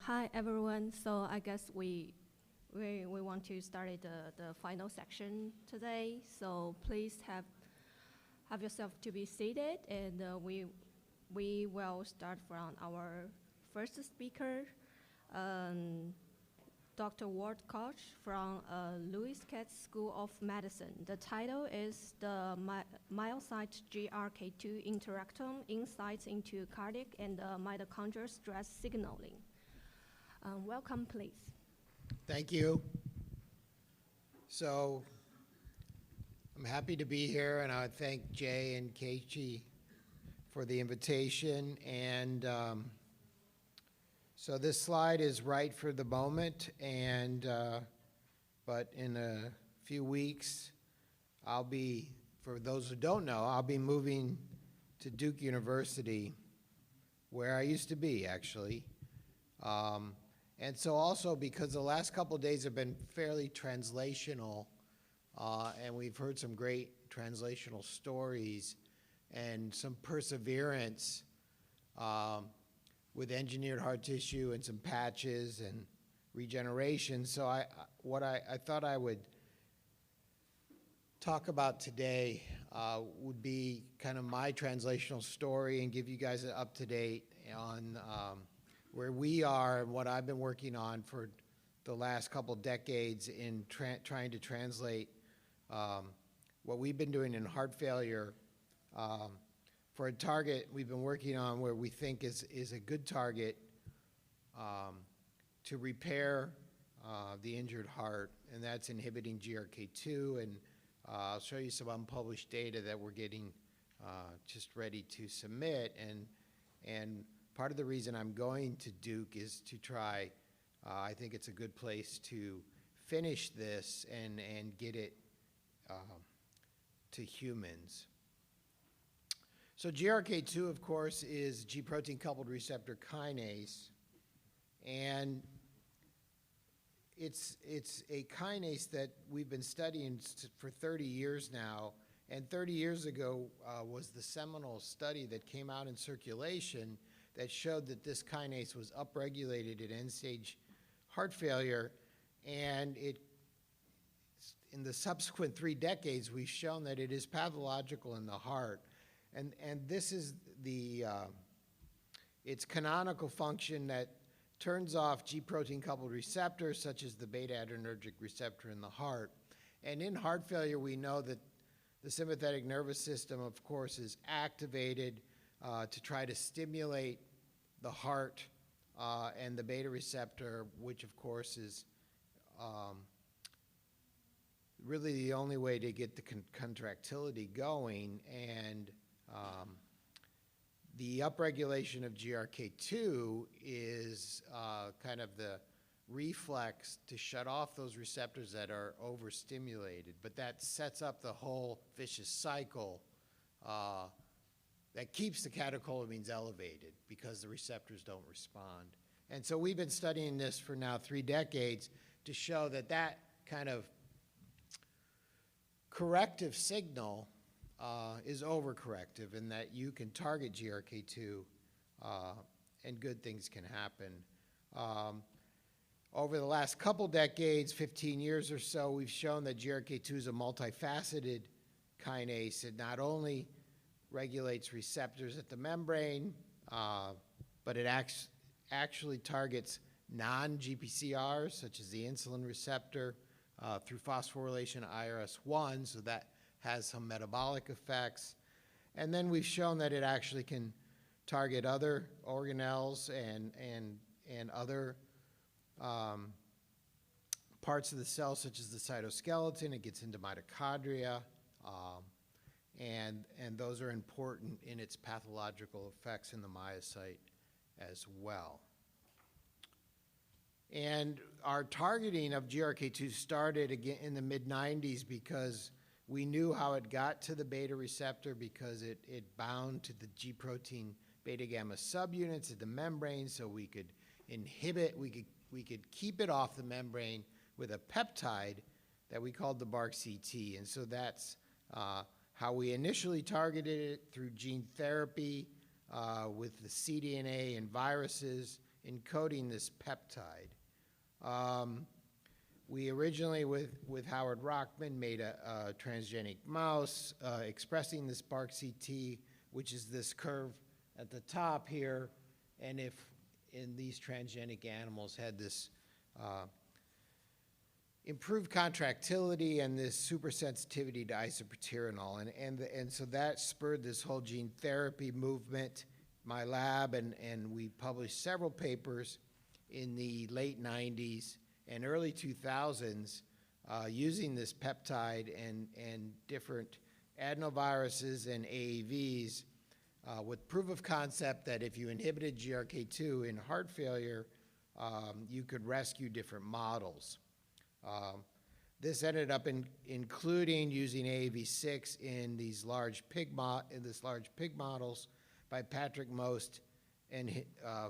Hi everyone. So I guess we want to start the final section today. So please have yourself to be seated, and we will start from our first speaker, um, Dr. Ward Koch from Lewis Katz School of Medicine. The title is the Myocyte GRK2 Interactome: Insights into Cardiac and Mitochondrial Stress Signaling. Welcome, please. Thank you. So I'm happy to be here, and I thank Jay and Koch for the invitation. And so this slide is right for the moment, and but in a few weeks, I'll be, for those who don't know, I'll be moving to Duke University, where I used to be, actually. And so also because the last couple of days have been fairly translational, and we've heard some great translational stories and some perseverance with engineered heart tissue and some patches and regeneration. So I thought I would talk about today would be kind of my translational story and give you guys an up-to-date on where we are and what I've been working on for the last couple decades in trying to translate what we've been doing in heart failure for a target we've been working on where we think is a good target to repair the injured heart, and that's inhibiting GRK2. And I'll show you some unpublished data that we're getting just ready to submit. And part of the reason I'm going to Duke is to try, I think it's a good place to finish this and get it to humans. So GRK2, of course, is G protein coupled receptor kinase, and it's a kinase that we've been studying for 30 years now. And 30 years ago was the seminal study that came out in Circulation that showed that this kinase was upregulated in end-stage heart failure, and in the subsequent 3 decades, we've shown that it is pathological in the heart, and this is its canonical function that turns off G protein coupled receptors such as the beta adrenergic receptor in the heart. And in heart failure, we know that the sympathetic nervous system, of course, is activated to try to stimulate the heart and the beta receptor, which of course is really the only way to get the contractility going. And the upregulation of GRK2 is kind of the reflex to shut off those receptors that are overstimulated, but that sets up the whole vicious cycle that keeps the catecholamines elevated because the receptors don't respond. And so we've been studying this for now 3 decades to show that that kind of corrective signal is overcorrective, and that you can target GRK2 and good things can happen. Over the last couple decades, 15 years or so, we've shown that GRK2 is a multifaceted kinase. It not only regulates receptors at the membrane, but it actually targets non-GPCRs, such as the insulin receptor, through phosphorylation IRS1, so that has some metabolic effects. And then we've shown that it actually can target other organelles and other parts of the cell, such as the cytoskeleton. It gets into mitochondria, and those are important in its pathological effects in the myocyte as well. And our targeting of GRK2 started again in the mid-90s because we knew how it got to the beta receptor, because it bound to the G protein beta gamma subunits at the membrane, so we could inhibit, we could keep it off the membrane with a peptide that we called the BARC-CT. And so that's how we initially targeted it through gene therapy with the cDNA and viruses encoding this peptide. We originally, with Howard Rockman, made a transgenic mouse expressing this BARC-CT, which is this curve at the top here, and if in these transgenic animals had this improved contractility and this super sensitivity to isoproterenol, and so that spurred this whole gene therapy movement. My lab and we published several papers in the late 90s and early 2000s using this peptide and different adenoviruses and AAVs with proof of concept that if you inhibited GRK2 in heart failure, you could rescue different models. This ended up including using AAV6 in these large pig models by Patrick Most and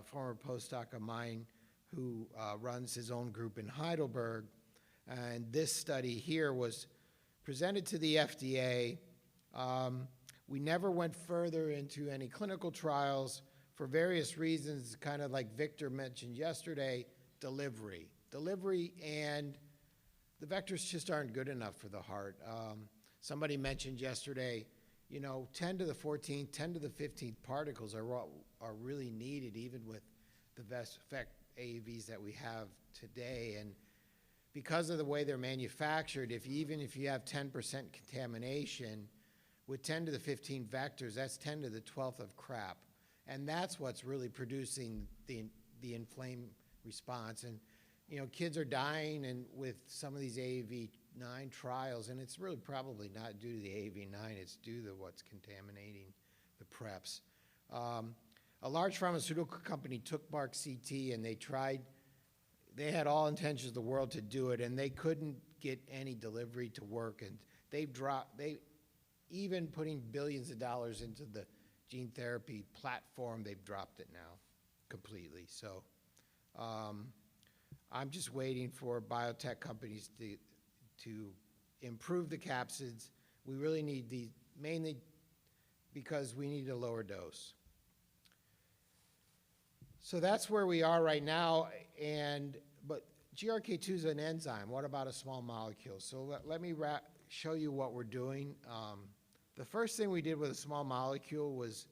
former postdoc of mine who runs his own group in Heidelberg. And this study here was presented to the FDA. We never went further into any clinical trials for various reasons, kind of like Victor mentioned yesterday, delivery. Delivery and the vectors just aren't good enough for the heart. Somebody mentioned yesterday, 10 to the 14th, 10 to the 15th particles are really needed even with the best effect AAVs that we have today. And because of the way they're manufactured, even if you have 10% contamination, with 10 to the 15 vectors, that's 10 to the 12th of crap. And that's what's really producing the inflamed response. And kids are dying and with some of these AAV9 trials, and it's really probably not due to the AAV9, it's due to what's contaminating the preps. A large pharmaceutical company took BARC-CT and they had all intentions of the world to do it, and they couldn't get any delivery to work, and even putting billions of dollars into the gene therapy platform, they've dropped it now completely. So I'm just waiting for biotech companies to improve the capsids. We really need these, mainly because we need a lower dose. So that's where we are right now, but GRK2 is an enzyme. What about a small molecule? So let me show you what we're doing. The first thing we did with a small molecule was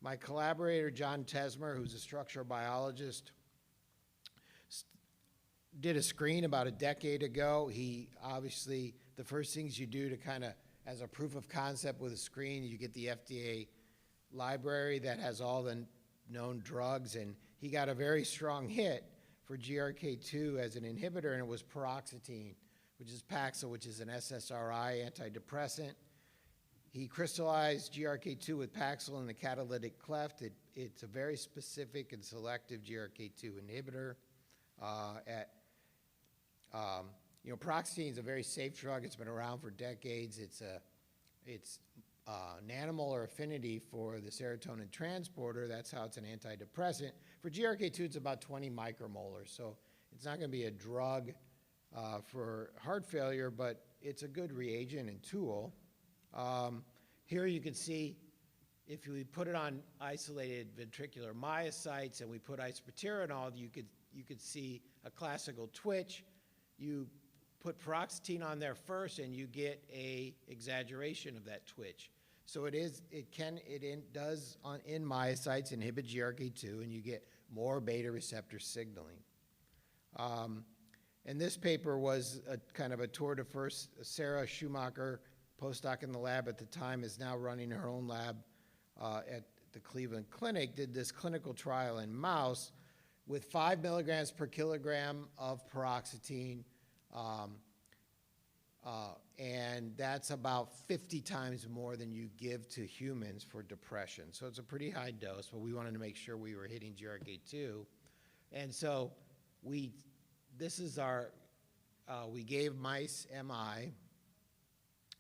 my collaborator, John Tesmer, who's a structural biologist, did a screen about a decade ago. He obviously, the first things you do to kind of, as a proof of concept with a screen, you get the FDA library that has all the known drugs, and he got a very strong hit for GRK2 as an inhibitor, and it was paroxetine, which is Paxil, which is an SSRI antidepressant. He crystallized GRK2 with Paxil in the catalytic cleft. It's a very specific and selective GRK2 inhibitor. Paroxetine is a very safe drug. It's been around for decades. It's nanomolar affinity for the serotonin transporter. That's how it's an antidepressant. For GRK2, it's about 20 micromolar. So it's not going to be a drug for heart failure, but it's a good reagent and tool. Here you can see if we put it on isolated ventricular myocytes and we put isoproterenol, you could see a classical twitch. You put paroxetine on there first and you get a exaggeration of that twitch. So in myocytes inhibit GRK2 and you get more beta receptor signaling. And this paper was kind of a tour de force. Sarah Schumacher, postdoc in the lab at the time, is now running her own lab at the Cleveland Clinic, did this clinical trial in mouse with 5 milligrams per kilogram of paroxetine, and that's about 50 times more than you give to humans for depression. So it's a pretty high dose, but we wanted to make sure we were hitting GRK2. And so we gave mice MI,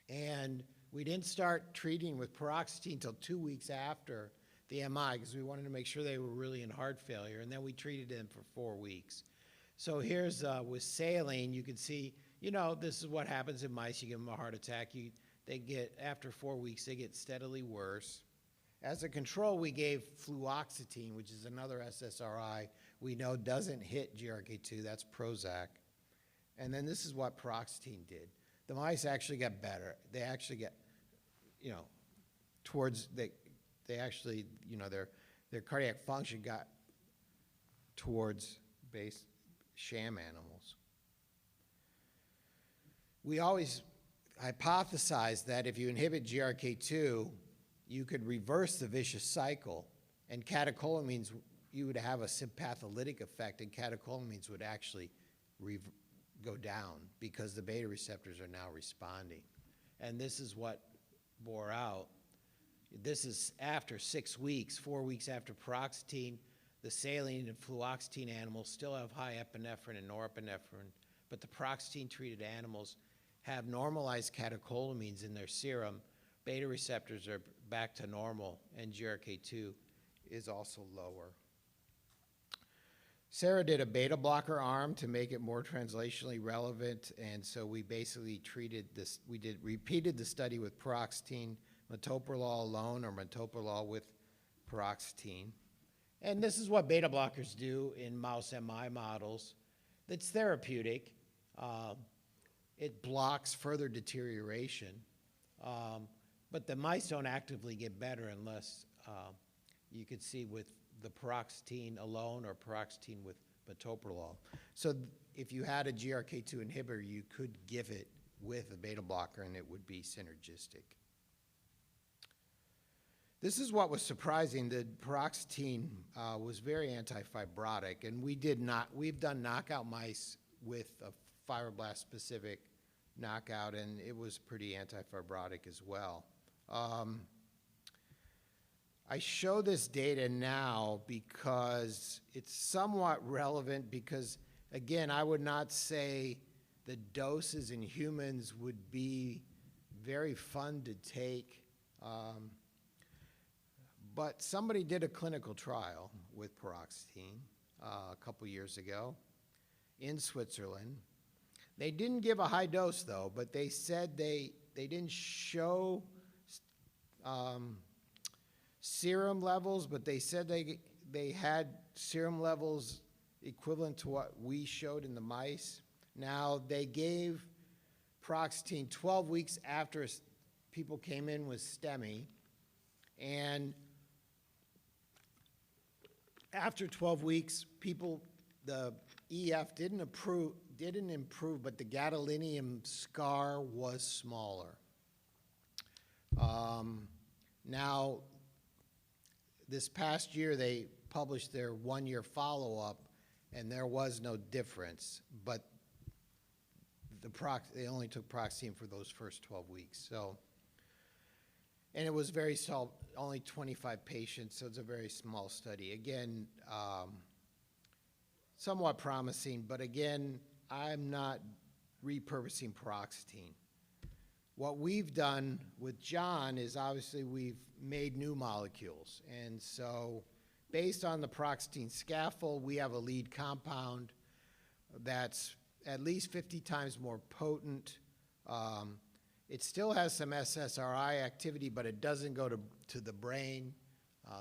and we didn't start treating with paroxetine until 2 weeks after the MI because we wanted to make sure they were really in heart failure, and then we treated them for 4 weeks. So here's with saline, you can see, this is what happens in mice. You give them a heart attack. After 4 weeks, they get steadily worse. As a control, we gave fluoxetine, which is another SSRI we know doesn't hit GRK2, that's Prozac. And then this is what paroxetine did. The mice actually got better. They actually get, you know, towards, they actually, you know, their cardiac function got towards sham animals. We always hypothesized that if you inhibit GRK2, you could reverse the vicious cycle, and catecholamines, you would have a sympatholytic effect, and catecholamines would actually go down because the beta receptors are now responding. And this is what bore out. This is after 6 weeks, 4 weeks after paroxetine. The saline and fluoxetine animals still have high epinephrine and norepinephrine, but the paroxetine-treated animals have normalized catecholamines in their serum. Beta receptors are back to normal, and GRK2 is also lower. Sarah did a beta blocker arm to make it more translationally relevant, and so we basically treated this, repeated the study with paroxetine, metoprolol alone, or metoprolol with paroxetine. And this is what beta blockers do in mouse MI models. It's therapeutic. It blocks further deterioration. But the mice don't actively get better unless you could see with the paroxetine alone or paroxetine with metoprolol. So if you had a GRK2 inhibitor, you could give it with a beta blocker and it would be synergistic. This is what was surprising. The paroxetine was very antifibrotic, and we've done knockout mice with a fibroblast-specific knockout, and it was pretty antifibrotic as well. I show this data now because it's somewhat relevant because, again, I would not say the doses in humans would be very fun to take. But somebody did a clinical trial with paroxetine a couple years ago in Switzerland. They didn't give a high dose, though, but they said they didn't show serum levels, but they said they had serum levels equivalent to what we showed in the mice. Now, they gave paroxetine 12 weeks after people came in with STEMI, and after 12 weeks, the EF didn't improve, but the gadolinium scar was smaller. Now, this past year, they published their 1-year follow-up, and there was no difference, but they only took paroxetine for those first 12 weeks. So, and it was very small, only 25 patients, so it's a very small study. Again, somewhat promising, but again, I'm not repurposing paroxetine. What we've done with John is obviously we've made new molecules. And so based on the paroxetine scaffold, we have a lead compound that's at least 50 times more potent. It still has some SSRI activity, but it doesn't go to the brain,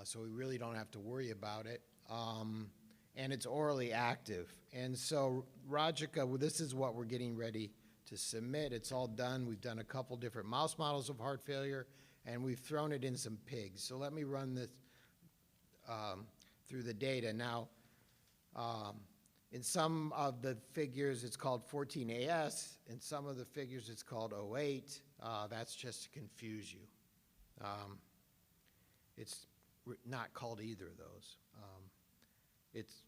so we really don't have to worry about it. And it's orally active. And so Rajika, this is what we're getting ready to submit. It's all done. We've done a couple different mouse models of heart failure, and we've thrown it in some pigs. So let me run this through the data. Now, in some of the figures, it's called 14AS. In some of the figures, it's called 08. That's just to confuse you. It's not called either of those. It's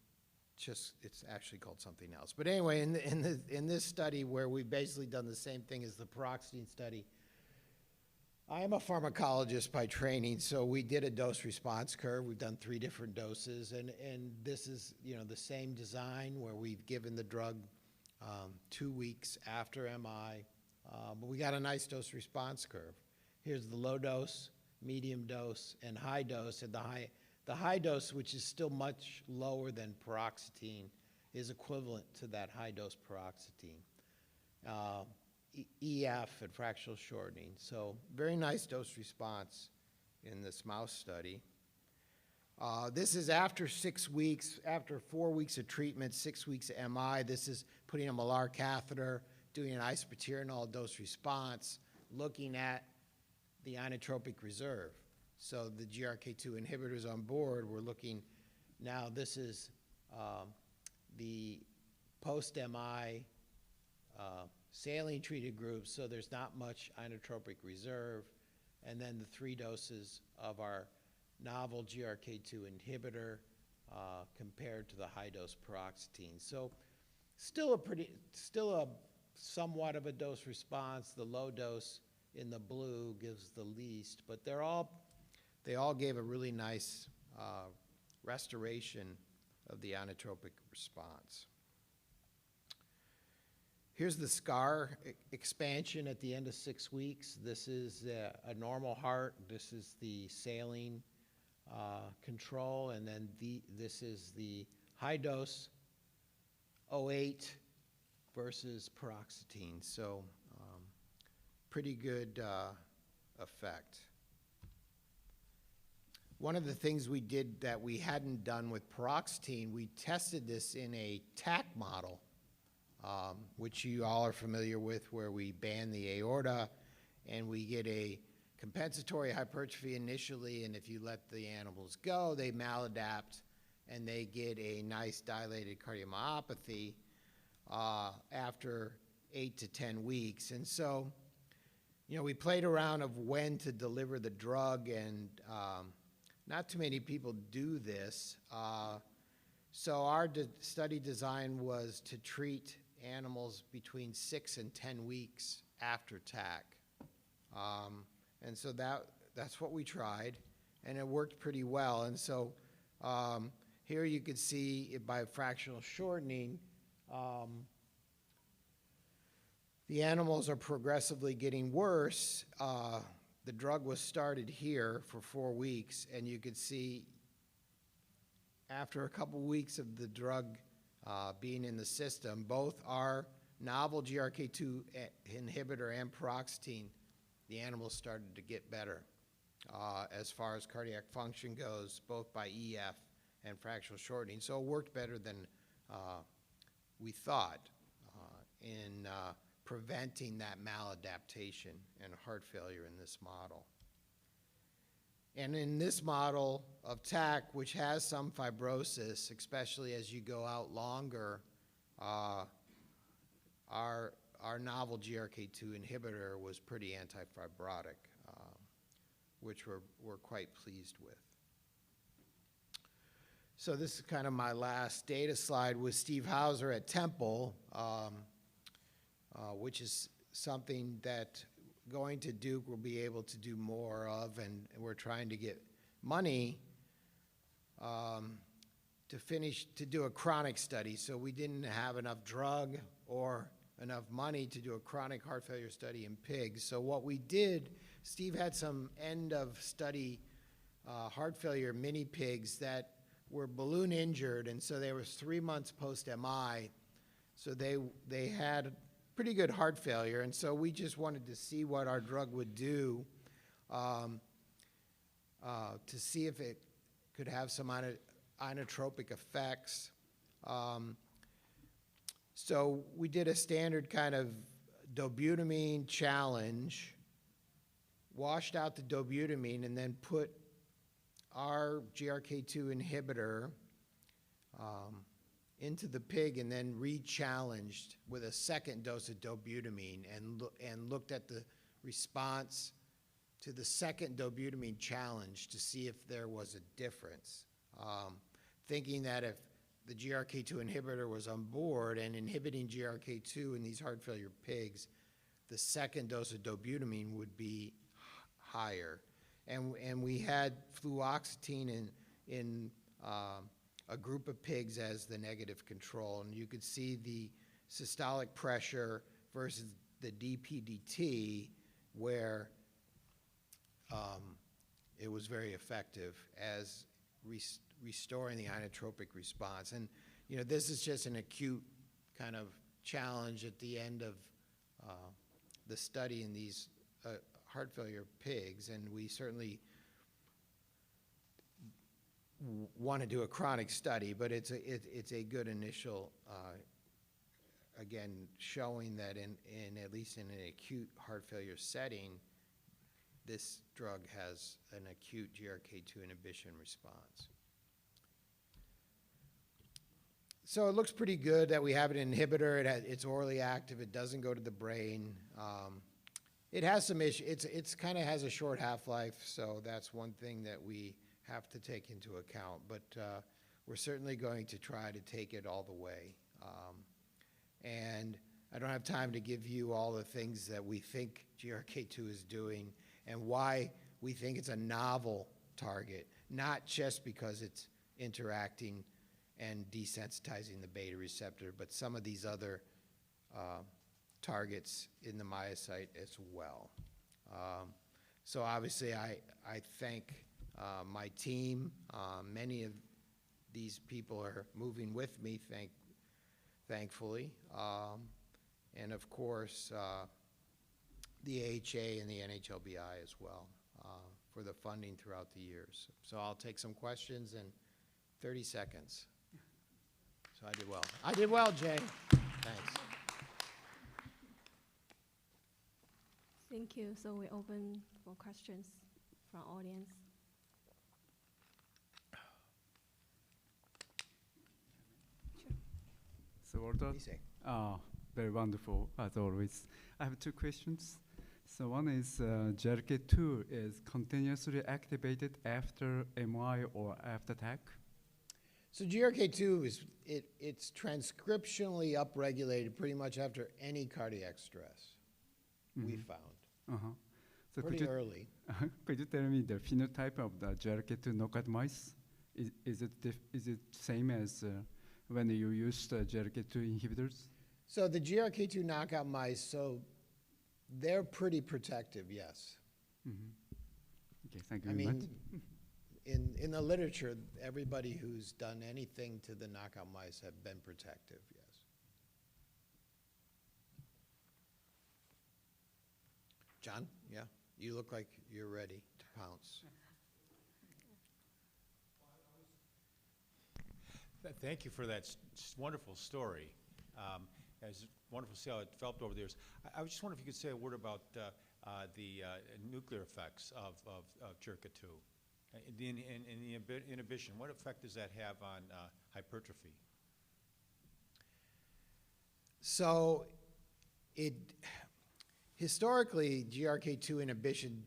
actually called something else. But anyway, in this study where we've basically done the same thing as the paroxetine study, I am a pharmacologist by training, so we did a dose response curve. We've done 3 different doses, and this is, you know, the same design where we've given the drug 2 weeks after MI, but we got a nice dose response curve. Here's the low dose, medium dose, and high dose. And the high dose, which is still much lower than paroxetine, is equivalent to that high dose paroxetine. EF and fractional shortening. So very nice dose response in this mouse study. This is after 6 weeks, after 4 weeks of treatment, 6 weeks of MI. This is putting a malar catheter, doing an isoproterenol dose response, looking at the inotropic reserve. So the GRK2 inhibitors on board, we're looking, now this is the post-MI saline treated group, so there's not much inotropic reserve, and then the 3 doses of our novel GRK2 inhibitor compared to the high-dose paroxetine. So still a somewhat of a dose response. The low dose in the blue gives the least, but they all gave a really nice restoration of the inotropic response. Here's the scar expansion at the end of 6 weeks. This is a normal heart. This is the saline control, and then this is the high dose 08 versus paroxetine. So pretty good effect. One of the things we did that we hadn't done with paroxetine, we tested this in a TAC model, which you all are familiar with, where we ban the aorta and we get a compensatory hypertrophy initially, and if you let the animals go, they maladapt and they get a nice dilated cardiomyopathy after 8 to 10 weeks. And so, you know, we played around of when to deliver the drug, and not too many people do this. So our study design was to treat animals between 6 and 10 weeks after TAC. And so that's what we tried, and it worked pretty well. And so here you could see by fractional shortening, the animals are progressively getting worse. The drug was started here for 4 weeks, and you could see after a couple weeks of the drug being in the system, both our novel GRK2 inhibitor and paroxetine, the animals started to get better as far as cardiac function goes, both by EF and fractional shortening. So it worked better than we thought in preventing that maladaptation and heart failure in this model. And in this model of TAC, which has some fibrosis, especially as you go out longer, our novel GRK2 inhibitor was pretty antifibrotic, which we're quite pleased with. So this is kind of my last data slide with Steve Hauser at Temple, which is something that going to Duke will be able to do more of, and we're trying to get money to do a chronic study. So we didn't have enough drug or enough money to do a chronic heart failure study in pigs. So what we did, Steve had some end of study heart failure mini pigs that were balloon injured, and so they were 3 months post MI. So they had pretty good heart failure, and so we just wanted to see what our drug would do to see if it could have some inotropic effects. So we did a standard kind of dobutamine challenge, washed out the dobutamine, and then put our GRK2 inhibitor into the pig, and then re-challenged with a second dose of dobutamine, and looked at the response to the second dobutamine challenge to see if there was a difference, thinking that if the GRK2 inhibitor was on board and inhibiting GRK2 in these heart failure pigs, the second dose of dobutamine would be higher. And we had fluoxetine in a group of pigs as the negative control, and you could see the systolic pressure versus the DPDT, where it was very effective as restoring the inotropic response. And you know, this is just an acute kind of challenge at the end of the study in these heart failure pigs, and we certainly want to do a chronic study, but it's a good initial, again, showing that in at least in an acute heart failure setting, this drug has an acute GRK2 inhibition response. So it looks pretty good that we have an inhibitor. It's orally active. It doesn't go to the brain. It has some issues. It's kind of has a short half-life, so that's one thing that we have to take into account. But we're certainly going to try to take it all the way. And I don't have time to give you all the things that we think GRK2 is doing and why we think it's a novel target, not just because it's interacting and desensitizing the beta receptor, but some of these other targets in the myocyte as well. So obviously I thank my team. Many of these people are moving with me, thankfully. And of course, the AHA and the NHLBI as well for the funding throughout the years. So I'll take some questions in 30 seconds. So I did well. I did well, Jay. Thanks. Thank you. So we open for questions from audience. So well done. Easy. Very wonderful, as always. I have two questions. So one is GRK2 is continuously activated after MI or after TAC? So GRK2 it's transcriptionally upregulated pretty much after any cardiac stress. We found So pretty early. could you tell me the phenotype of the GRK2 knockout mice? Is it same as when you use the GRK2 inhibitors? So the GRK2 knockout mice, so they're pretty protective, yes. Okay, thank you I very much. mean, in the literature, everybody who's done anything to the knockout mice have been protective, yes. John, yeah, you look like you're ready to pounce. Thank you for that wonderful story. It's wonderful to see how it developed over the years. I was just wondering if you could say a word about the nuclear effects of GRK2. In the inhibition, what effect does that have on hypertrophy? So historically, GRK2 inhibition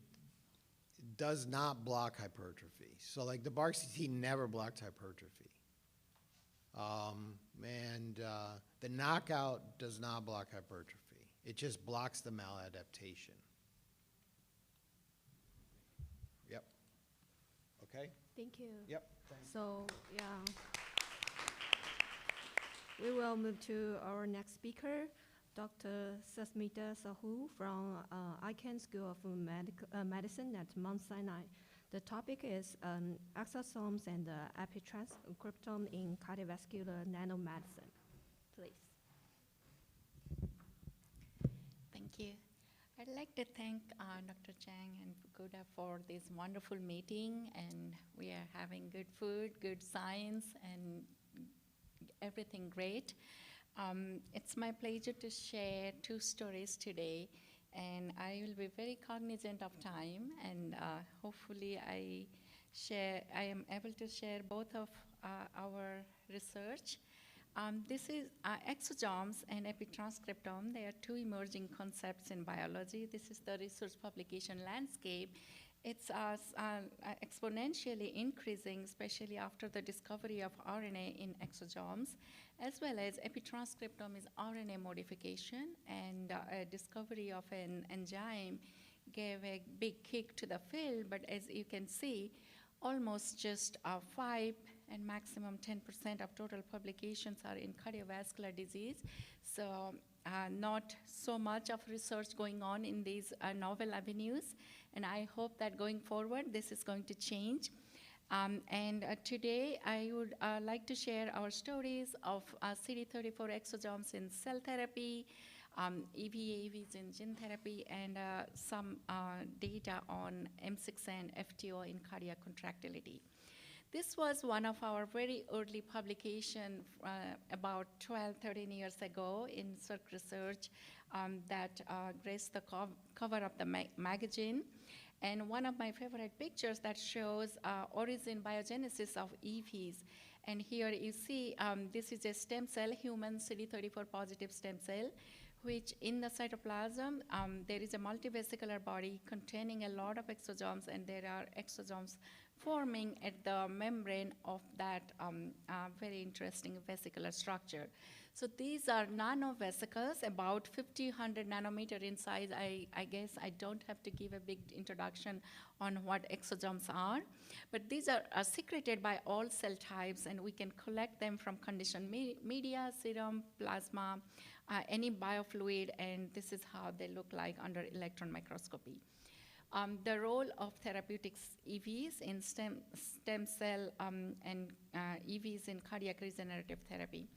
does not block hypertrophy. So like the BARC-CT never blocked hypertrophy. And the knockout does not block hypertrophy. It just blocks the maladaptation. Yep. Okay? Thank you. Yep. So, yeah. We will move to our next speaker, Dr. Sasmita Sahu from Icahn School of Medicine at Mount Sinai. The topic is exosomes and epitranscriptome in cardiovascular nanomedicine. Please. Thank you. I'd like to thank Dr. Chang and Fukuda for this wonderful meeting, and we are having good food, good science, and everything great. It's my pleasure to share two stories today, and I will be very cognizant of time, and hopefully I am able to share both of our research. This is exosomes and epitranscriptome. They are two emerging concepts in biology. This is the research publication landscape. It's exponentially increasing, especially after the discovery of RNA in exosomes, as well as epitranscriptome is RNA modification, and a discovery of an enzyme gave a big kick to the field. But as you can see, almost just 5 and maximum 10% of total publications are in cardiovascular disease. So not so much of research going on in these novel avenues. And I hope that going forward, this is going to change. Today, I would like to share our stories of CD34 exosomes in cell therapy, EVAVs in gene therapy, and some data on M6 and FTO in cardiac contractility. This was one of our very early publication about 12, 13 years ago in Circ Research that graced the cover of the magazine. And one of my favorite pictures that shows origin biogenesis of EVs. And here you see this is a stem cell, human CD34 positive stem cell, which in the cytoplasm, there is a multivesicular body containing a lot of exosomes, and there are exosomes forming at the membrane of that very interesting vesicular structure. So these are nanovesicles, about 100 nanometer in size. I guess I don't have to give a big introduction on what exosomes are, but these are secreted by all cell types, and we can collect them from conditioned media, serum, plasma, any biofluid, and this is how they look like under electron microscopy. The role of therapeutics EVs in stem cell and EVs in cardiac regenerative therapy.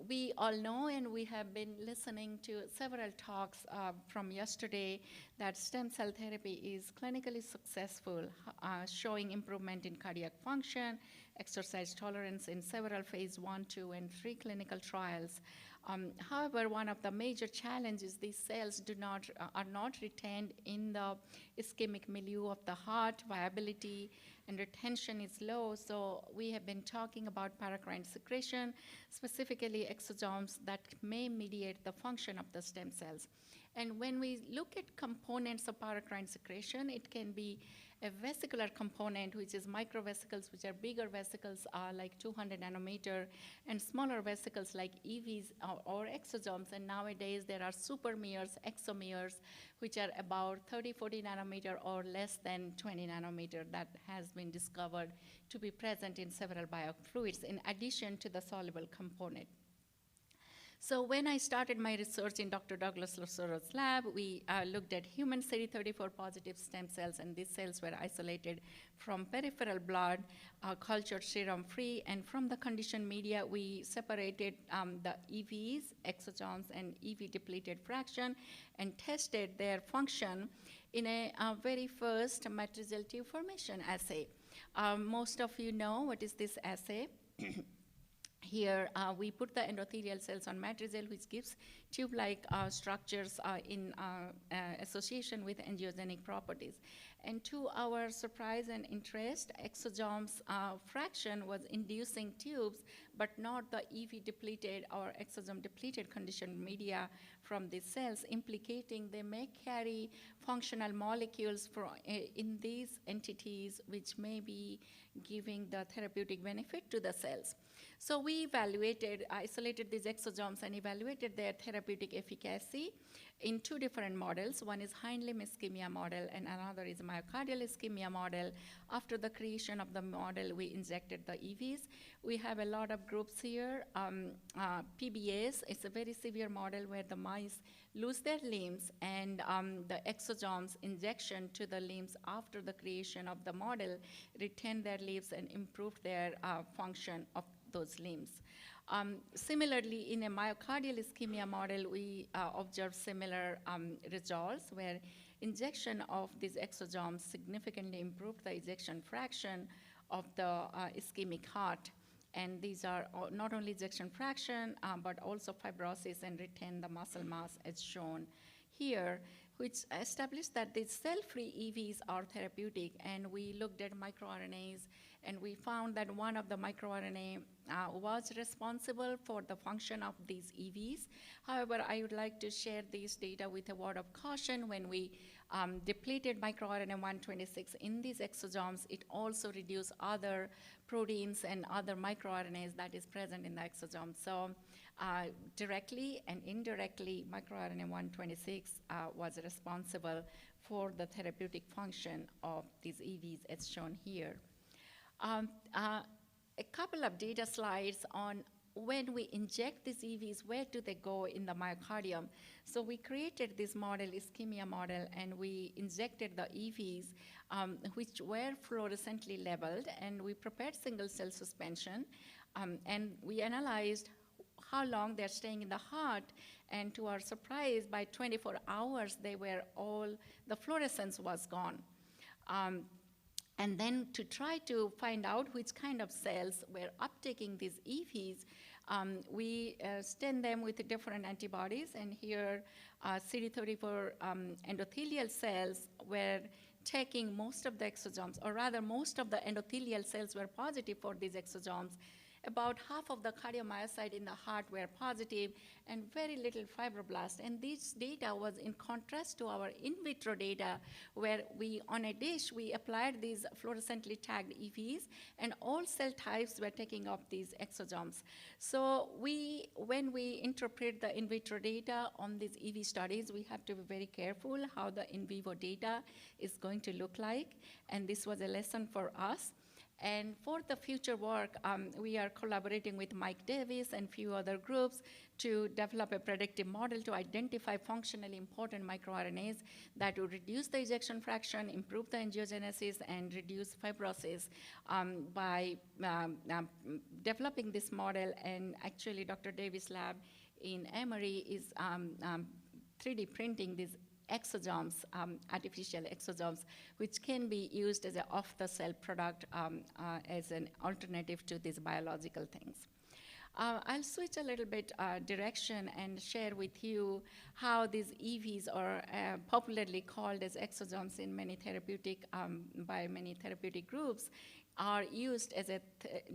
We all know, and we have been listening to several talks from yesterday, that stem cell therapy is clinically successful, showing improvement in cardiac function, exercise tolerance in several phase 1, 2, and 3 clinical trials. However, one of the major challenges, these cells are not retained in the ischemic milieu of the heart. Viability and retention is low, so we have been talking about paracrine secretion, specifically exosomes that may mediate the function of the stem cells. And when we look at components of paracrine secretion, it can be a vesicular component, which is microvesicles, which are bigger vesicles like 200 nanometer, and smaller vesicles like EVs or exosomes. And nowadays there are supermeres, exomeres, which are about 30, 40 nanometer or less than 20 nanometer that has been discovered to be present in several biofluids in addition to the soluble component. So when I started my research in Dr. Douglas Losoro's lab, we looked at human CD34 positive stem cells, and these cells were isolated from peripheral blood, cultured serum-free, and from the conditioned media, we separated the EVs, exosomes, and EV-depleted fraction, and tested their function in a very first matricial tube formation assay. Most of you know what is this assay. Here, we put the endothelial cells on matricel, which gives tube-like structures in association with angiogenic properties. And to our surprise and interest, exosomes fraction was inducing tubes, but not the EV-depleted or exosome-depleted conditioned media from these cells, implicating they may carry functional molecules in these entities, which may be giving the therapeutic benefit to the cells. So we isolated these exosomes and evaluated their therapeutic efficacy in 2 different models. One is hind limb ischemia model, and another is myocardial ischemia model. After the creation of the model, we injected the EVs. We have a lot of groups here. PBS is a very severe model where the mice lose their limbs, and the exosomes injection to the limbs after the creation of the model retain their limbs and improve their function of those limbs. Similarly, in a myocardial ischemia model, we observed similar results where injection of these exosomes significantly improved the ejection fraction of the ischemic heart. And these are not only ejection fraction, but also fibrosis and retain the muscle mass as shown here, which established that these cell-free EVs are therapeutic. And we looked at microRNAs, and we found that one of the microRNA was responsible for the function of these EVs. However, I would like to share these data with a word of caution. When we depleted microRNA 126 in these exosomes, it also reduced other proteins and other microRNAs that is present in the exosome. So directly and indirectly, microRNA 126 was responsible for the therapeutic function of these EVs as shown here. A couple of data slides on when we inject these EVs, where do they go in the myocardium? So we created this model, ischemia model, and we injected the EVs, which were fluorescently labeled, and we prepared single-cell suspension, and we analyzed how long they're staying in the heart, and to our surprise, by 24 hours, the fluorescence was gone. And then to try to find out which kind of cells were uptaking these EVs, we stain them with different antibodies. And here, CD34 endothelial cells were taking most of the exosomes, or rather most of the endothelial cells were positive for these exosomes. About half of the cardiomyocyte in the heart were positive, and very little fibroblast. And this data was in contrast to our in vitro data, where we, on a dish, we applied these fluorescently tagged EVs, and all cell types were taking up these exosomes. So when we interpret the in vitro data on these EV studies, we have to be very careful how the in vivo data is going to look like, and this was a lesson for us. And for the future work, we are collaborating with Mike Davis and few other groups to develop a predictive model to identify functionally important microRNAs that will reduce the ejection fraction, improve the angiogenesis, and reduce fibrosis by developing this model. And actually, Dr. Davis' lab in Emory is 3D printing these exosomes, artificial exosomes, which can be used as an off-the-cell product as an alternative to these biological things. I'll switch a little bit direction and share with you how these EVs are popularly called as exosomes in many therapeutic, by many therapeutic groups, are used as a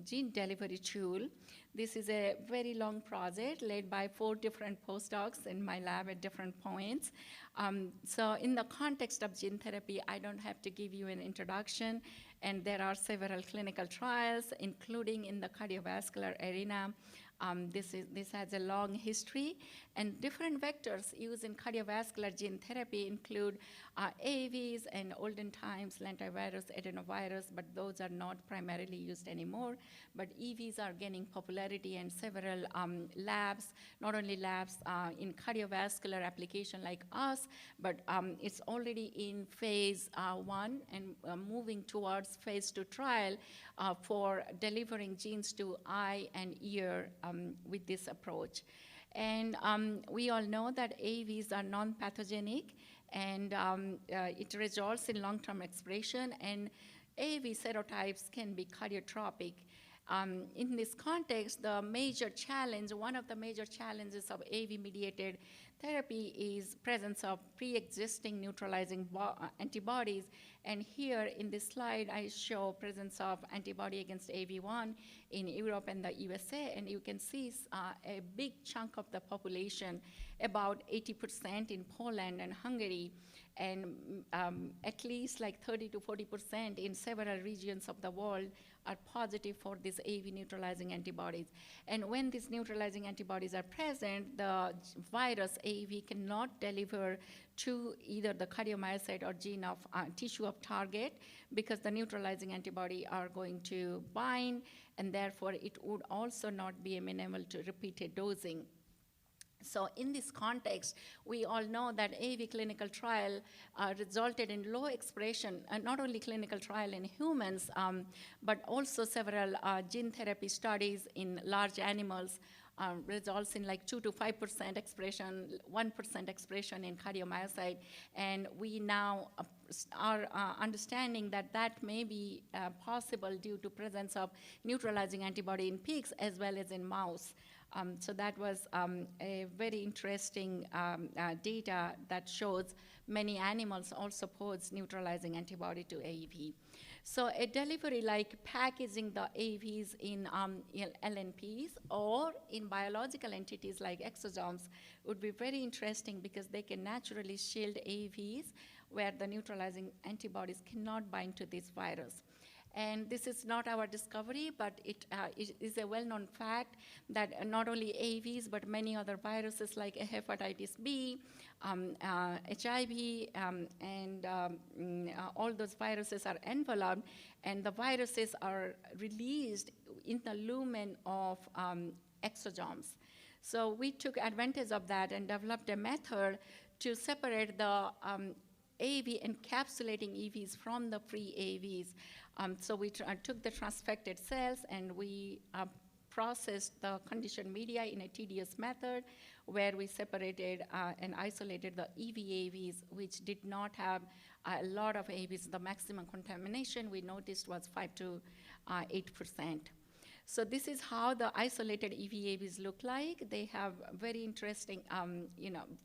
gene delivery tool. This is a very long project led by 4 different postdocs in my lab at different points. So in the context of gene therapy, I don't have to give you an introduction, and there are several clinical trials, including in the cardiovascular arena. This has a long history, and different vectors used in cardiovascular gene therapy include AAVs and olden times lentivirus, adenovirus, but those are not primarily used anymore. But EVs are gaining popularity, and several labs, not only labs in cardiovascular application like us, but it's already in phase 1 and moving towards phase 2 trial for delivering genes to eye and ear with this approach. And we all know that AAVs are non-pathogenic, and it results in long-term expression, and AAV serotypes can be cardiotropic. In this context, the major challenge, one of the major challenges of AAV-mediated therapy is presence of pre-existing neutralizing antibodies. And here in this slide, I show presence of antibody against AAV1 in Europe and the USA, and you can see a big chunk of the population, about 80% in Poland and Hungary, and at least like 30 to 40% in several regions of the world are positive for these AAV neutralizing antibodies. And when these neutralizing antibodies are present, the virus AAV cannot deliver to either the cardiomyocyte or gene of tissue of target, because the neutralizing antibody are going to bind, and therefore it would also not be amenable to repeated dosing. So in this context, we all know that AAV clinical trial resulted in low expression, not only clinical trial in humans, but also several gene therapy studies in large animals results in like 2 to 5% expression, 1% expression in cardiomyocyte. And we now are understanding that that may be possible due to presence of neutralizing antibody in pigs as well as in mouse. So that was a very interesting data that shows many animals also pose neutralizing antibody to AAV. So a delivery like packaging the AAVs in LNPs or in biological entities like exosomes would be very interesting, because they can naturally shield AAVs where the neutralizing antibodies cannot bind to this virus. And this is not our discovery, but it is a well-known fact that not only AAVs, but many other viruses like hepatitis B, HIV, and all those viruses are enveloped, and the viruses are released in the lumen of exosomes. So we took advantage of that and developed a method to separate the AAV encapsulating EVs from the free AAVs. So we took the transfected cells, and we processed the conditioned media in a tedious method where we separated and isolated the EVAVs, which did not have a lot of AVs. The maximum contamination we noticed was 5 to 8%. So this is how the isolated EVAVs look like. They have very interesting,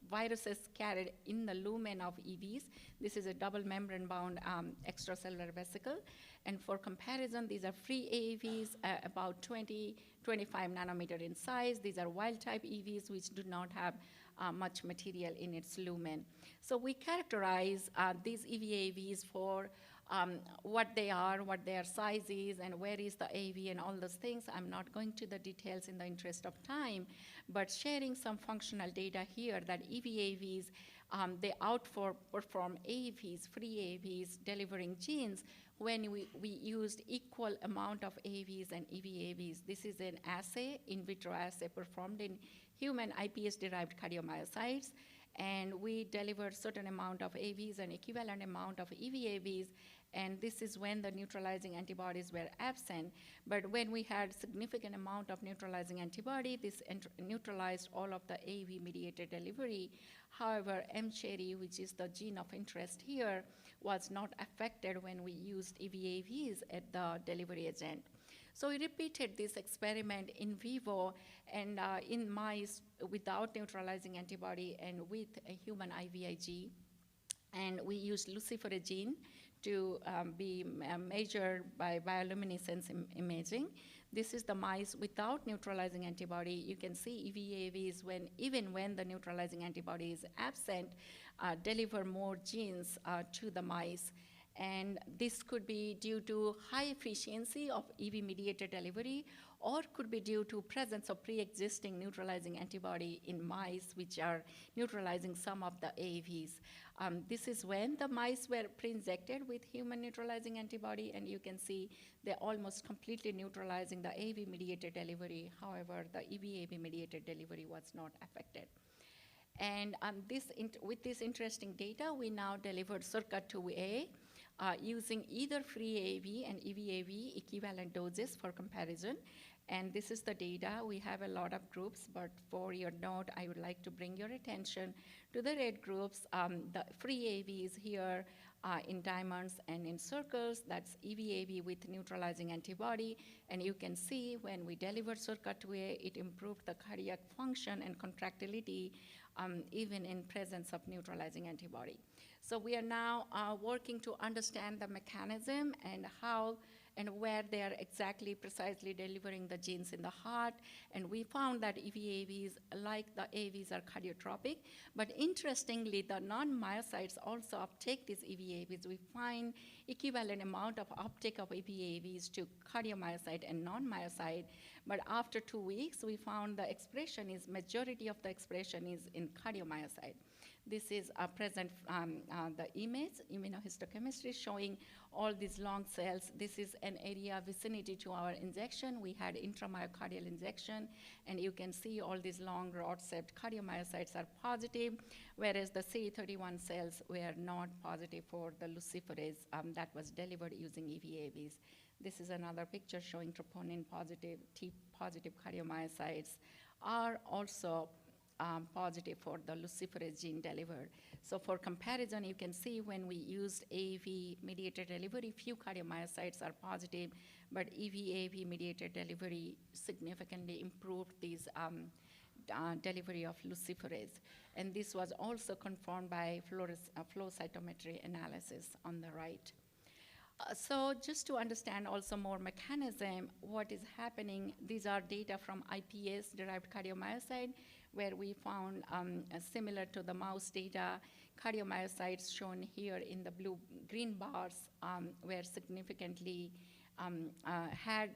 viruses carried in the lumen of EVs. This is a double membrane bound extracellular vesicle. And for comparison, these are free AAVs, about 20, 25 nanometer in size. These are wild type EVs, which do not have much material in its lumen. So we characterize these EVAVs for what they are, what their size is, and where is the AV and all those things. I'm not going to the details in the interest of time, but sharing some functional data here that EVAVs, they outperform AVs, free AVs, delivering genes when we used equal amount of AVs and EVAVs. This is an assay, in vitro assay performed in human iPS-derived cardiomyocytes, and we delivered certain amount of AVs and equivalent amount of EVAVs, and this is when the neutralizing antibodies were absent. But when we had significant amount of neutralizing antibody, this neutralized all of the AV-mediated delivery. However, mCherry, which is the gene of interest here, was not affected when we used EVAVs at the delivery agent. So we repeated this experiment in vivo and in mice without neutralizing antibody and with a human IVIG. And we used luciferase gene to be measured by bioluminescence imaging. This is the mice without neutralizing antibody. You can see EVAVs, even when the neutralizing antibody is absent, deliver more genes to the mice. And this could be due to high efficiency of EV-mediated delivery, or could be due to presence of pre-existing neutralizing antibody in mice, which are neutralizing some of the AAVs. This is when the mice were pre-injected with human neutralizing antibody, and you can see they're almost completely neutralizing the AAV-mediated delivery. However, the EVAV-mediated delivery was not affected. And with this interesting data, we now delivered SERCA2A using either free AAV and EVAV equivalent doses for comparison. And this is the data. We have a lot of groups, but for your note, I would like to bring your attention to the red groups. The free AAVs here in diamonds and in circles, that's EVAV with neutralizing antibody. And you can see when we delivered SERCA2A, it improved the cardiac function and contractility even in presence of neutralizing antibody. So we are now working to understand the mechanism and how and where they are exactly precisely delivering the genes in the heart. And we found that EVAVs, like the AVs, are cardiotropic. But interestingly, the non-myocytes also uptake these EVAVs. We find equivalent amount of uptake of EVAVs to cardiomyocyte and non-myocyte. But after 2 weeks, we found the expression is, majority of the expression is in cardiomyocyte. This is present, the image, immunohistochemistry, showing all these long cells. This is an area vicinity to our injection. We had intramyocardial injection, and you can see all these long rod-shaped cardiomyocytes are positive, whereas the CD31 cells were not positive for the luciferase that was delivered using EVAVs. This is another picture showing troponin positive, T-positive cardiomyocytes are also positive for the luciferase gene delivered. So for comparison, you can see when we used AAV-mediated delivery, few cardiomyocytes are positive, but EVAV-mediated delivery significantly improved these delivery of luciferase. And this was also confirmed by flow cytometry analysis on the right. So just to understand also more mechanism, what is happening, these are data from iPS-derived cardiomyocyte, where we found similar to the mouse data, cardiomyocytes shown here in the blue-green bars were significantly, had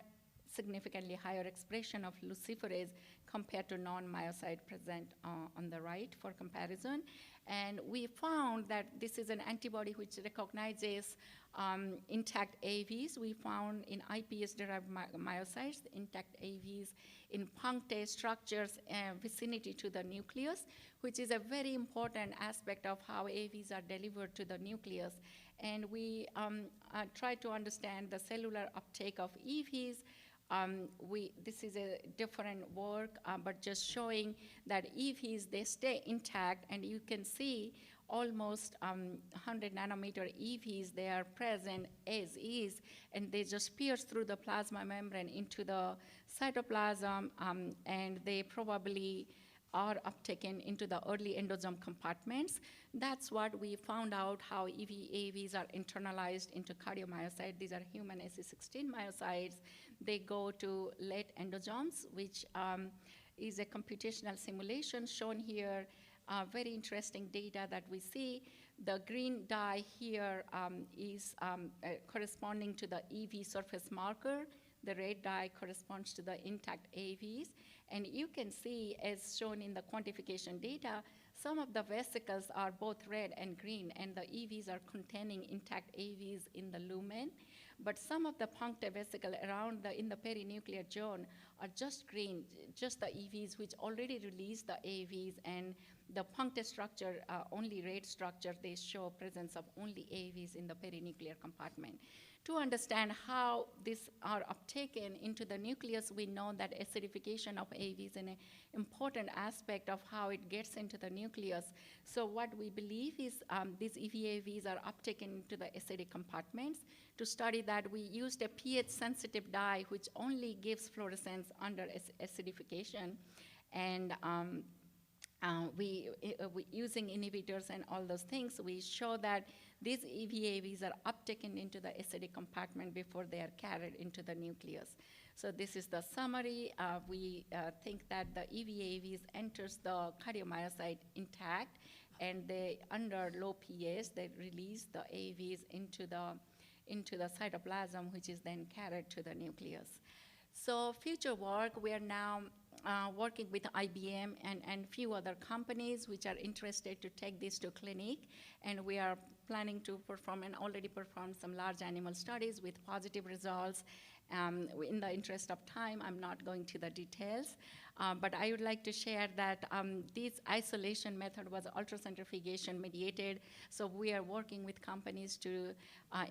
significantly higher expression of luciferase compared to non-myocyte present on the right for comparison. And we found that this is an antibody which recognizes intact AVs. We found in iPS-derived myocytes, intact AVs in punctate structures vicinity to the nucleus, which is a very important aspect of how AVs are delivered to the nucleus. And we try to understand the cellular uptake of EVs This is a different work, but just showing that EVs, they stay intact, and you can see almost 100 nanometer EVs, they are present as is, and they just pierce through the plasma membrane into the cytoplasm, and they probably are uptaken into the early endosome compartments. That's what we found out, how AVs are internalized into cardiomyocytes. These are human SE16 myocytes. They go to late endosomes, which is a computational simulation shown here. Very interesting data that we see. The green dye here is corresponding to the EV surface marker. The red dye corresponds to the intact AVs. And you can see, as shown in the quantification data, some of the vesicles are both red and green, and the EVs are containing intact AVs in the lumen. But some of the punctate vesicle around in the perinuclear zone are just green, just the EVs, which already released the AVs, and the punctate structure, only red structure, they show presence of only AVs in the perinuclear compartment. To understand how these are uptaken into the nucleus, we know that acidification of AV is an important aspect of how it gets into the nucleus. So what we believe is these EVAVs are uptaken into the acidic compartments. To study that, we used a pH-sensitive dye, which only gives fluorescence under acidification. And we using inhibitors and all those things, we show that these EVAVs are uptaken into the acidic compartment before they are carried into the nucleus. So this is the summary. We think that the EVAVs enters the cardiomyocyte intact, and they, under low pH, they release the AVs into the cytoplasm, which is then carried to the nucleus. So future work, we are now working with IBM and few other companies which are interested to take this to clinic, and we are planning to perform and already performed some large animal studies with positive results. In the interest of time, I'm not going to the details, but I would like to share that this isolation method was ultracentrifugation mediated, so we are working with companies to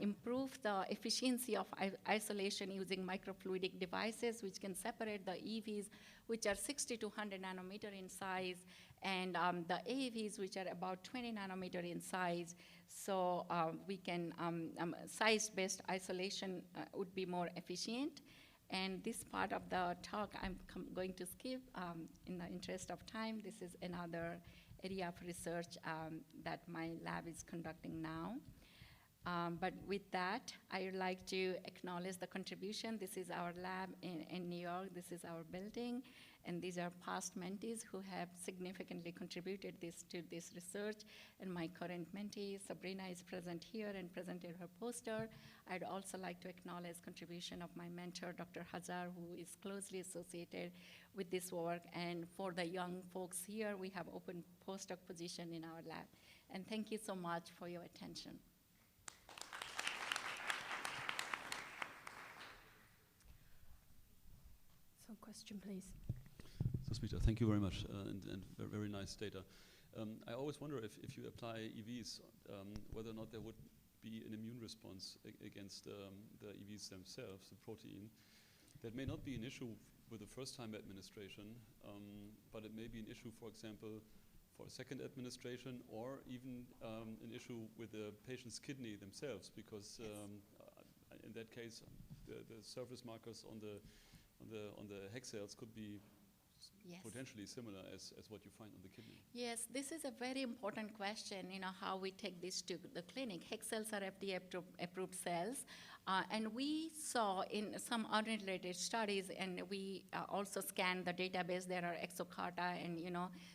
improve the efficiency of isolation using microfluidic devices which can separate the EVs, which are 60 to 100 nanometer in size, and the AVs, which are about 20 nanometer in size. So we can, size-based isolation would be more efficient. And this part of the talk I'm going to skip in the interest of time. This is another area of research that my lab is conducting now. But with that, I would like to acknowledge the contribution. This is our lab in New York. This is our building. And these are past mentees who have significantly contributed to this research. And my current mentee, Sabrina, is present here and presented her poster. I'd also like to acknowledge contribution of my mentor, Dr. Hazar, who is closely associated with this work. And for the young folks here, we have open postdoc position in our lab. And thank you so much for your attention. So question, please. So, Smita, thank you very much, and very nice data. I always wonder if you apply EVs, whether or not there would be an immune response against the EVs themselves, the protein. That may not be an issue with the first-time administration, but it may be an issue, for example, for a second administration, or even an issue with the patient's kidney themselves, because in that case, the surface markers on the HEC cells could be potentially similar as what you find on the kidney. Yes, this is a very important question, how we take this to the clinic. HEC cells are FDA-approved cells, and we saw in some unrelated studies, and we also scanned the database. There are Exocarta and,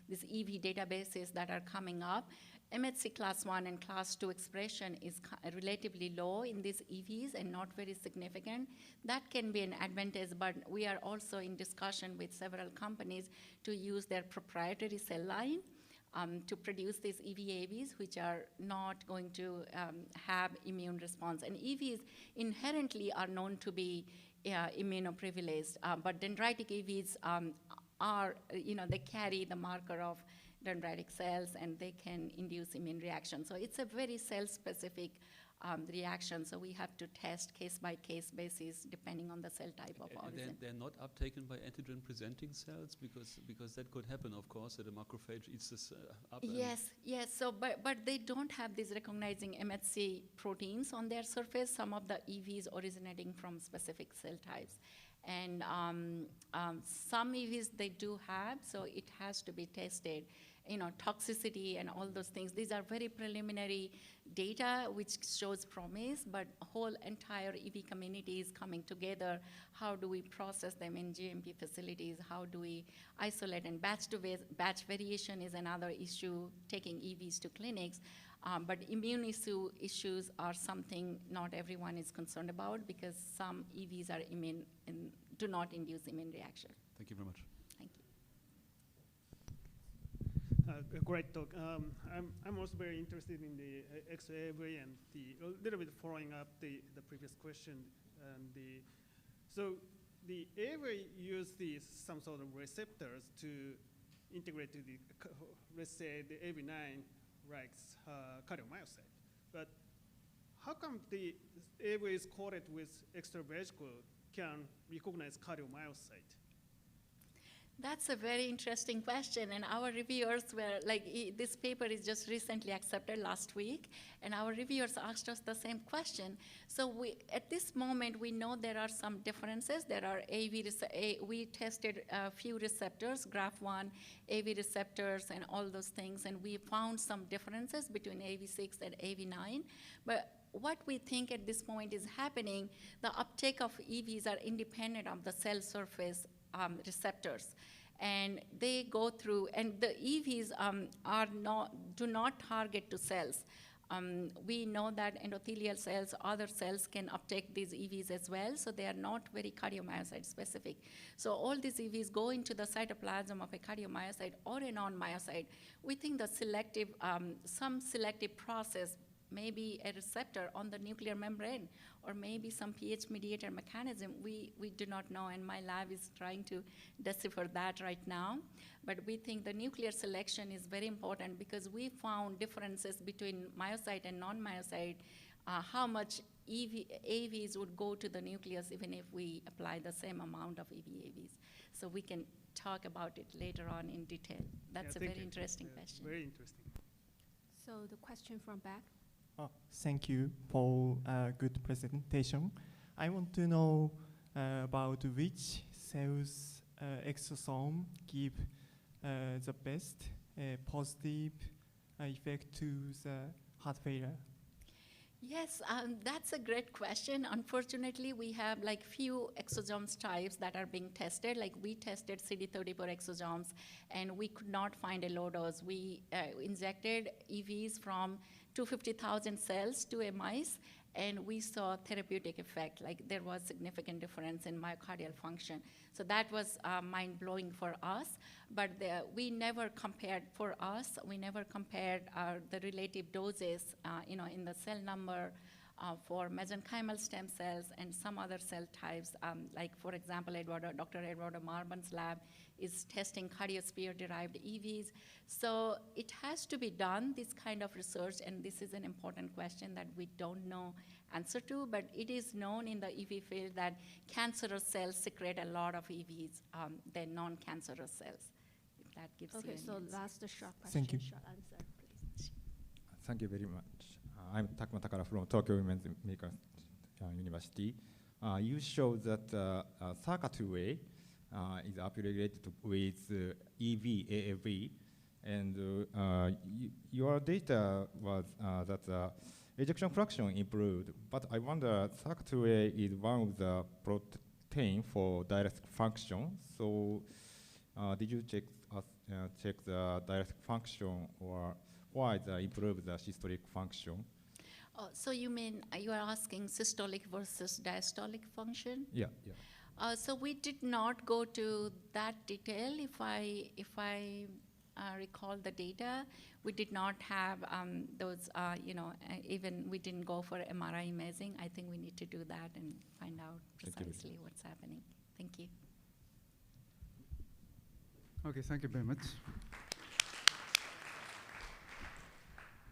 these EV databases that are coming up. MHC class 1 and class 2 expression is relatively low in these EVs and not very significant. That can be an advantage, but we are also in discussion with several companies to use their proprietary cell line to produce these EVAVs, which are not going to have immune response. And EVs inherently are known to be immunoprivileged, but dendritic EVs are, they carry the marker of dendritic cells, and they can induce immune reaction. So it's a very cell-specific reaction. So we have to test case-by-case basis depending on the cell type of And origin. they're not uptaken by antigen-presenting cells because that could happen, of course, that a macrophage eats this up. and- Yes, yes. So, but they don't have these recognizing MHC proteins on their surface. Some of the EVs originating from specific cell types, and some EVs they do have. So it has to be tested. You know, toxicity and all those things. These are very preliminary data which shows promise, but whole entire EV community is coming together. How do we process them in GMP facilities? How do we isolate? And batch variation is another issue, taking EVs to clinics. But immune issues are something not everyone is concerned about because some EVs are immune and do not induce immune reaction. Thank you very much. Thank you. A great talk. I'm also very interested in the XAV and a little bit following up the previous question. And so the AV use some sort of receptors to integrate to let's say the AV9 likes cardiomyocyte. But how come the AV is coated with extra vesicle can recognize cardiomyocyte? That's a very interesting question, and our reviewers were like, this paper is just recently accepted last week, and our reviewers asked us the same question. So at this moment, we know there are some differences. There are we tested a few receptors, GRAF1, AV receptors, and all those things, and we found some differences between AV6 and AV9. But what we think at this point is happening, the uptake of EVs are independent of the cell surface receptors, and they go through, and the EVs do not target to cells. We know that endothelial cells, other cells can uptake these EVs as well, so they are not very cardiomyocyte specific. So all these EVs go into the cytoplasm of a cardiomyocyte or a non-myocyte. We think the selective, some selective process, maybe a receptor on the nuclear membrane, or maybe some pH-mediated mechanism. We do not know, and my lab is trying to decipher that right now. But we think the nuclear selection is very important because we found differences between myocyte and non-myocyte, how much AVs would go to the nucleus even if we apply the same amount of EV-AVs. So we can talk about it later on in detail. That's a very interesting question. Very interesting. So the question from back. Thank you for a good presentation. I want to know about which cells exosome give the best positive effect to the heart failure. Yes, that's a great question. Unfortunately, we have like few exosomes types that are being tested. Like we tested CD34 exosomes, and we could not find a low dose. We injected EVs from 250,000 cells to a mice, and we saw therapeutic effect. Like there was significant difference in myocardial function. So that was mind-blowing for us. But we never compared, for us, we never compared the relative doses, in the cell number for mesenchymal stem cells and some other cell types. Like for example, Dr. Eduardo Marban's lab is testing cardiosphere-derived EVs. So it has to be done, this kind of research, and this is an important question that we don't know answer to, but it is known in the EV field that cancerous cells secrete a lot of EVs than non-cancerous cells. If that gives you Okay, an so answer. last short question, Thank you. short answer, please. Thank you very much. I'm Takuma Takara from Tokyo Women's Medical University. You showed that SARCA2A is upregulated with EV, AAV, and your data was that ejection fraction improved, but I wonder SARCA2A is one of the protein for direct function, so did you check the direct function, or why the improve the systolic function? So you mean you are asking systolic versus diastolic function? Yeah. So we did not go to that detail. If I recall the data, we did not have those. Even we didn't go for MRI imaging. I think we need to do that and find out precisely what's happening. Thank you. Okay, thank you very much.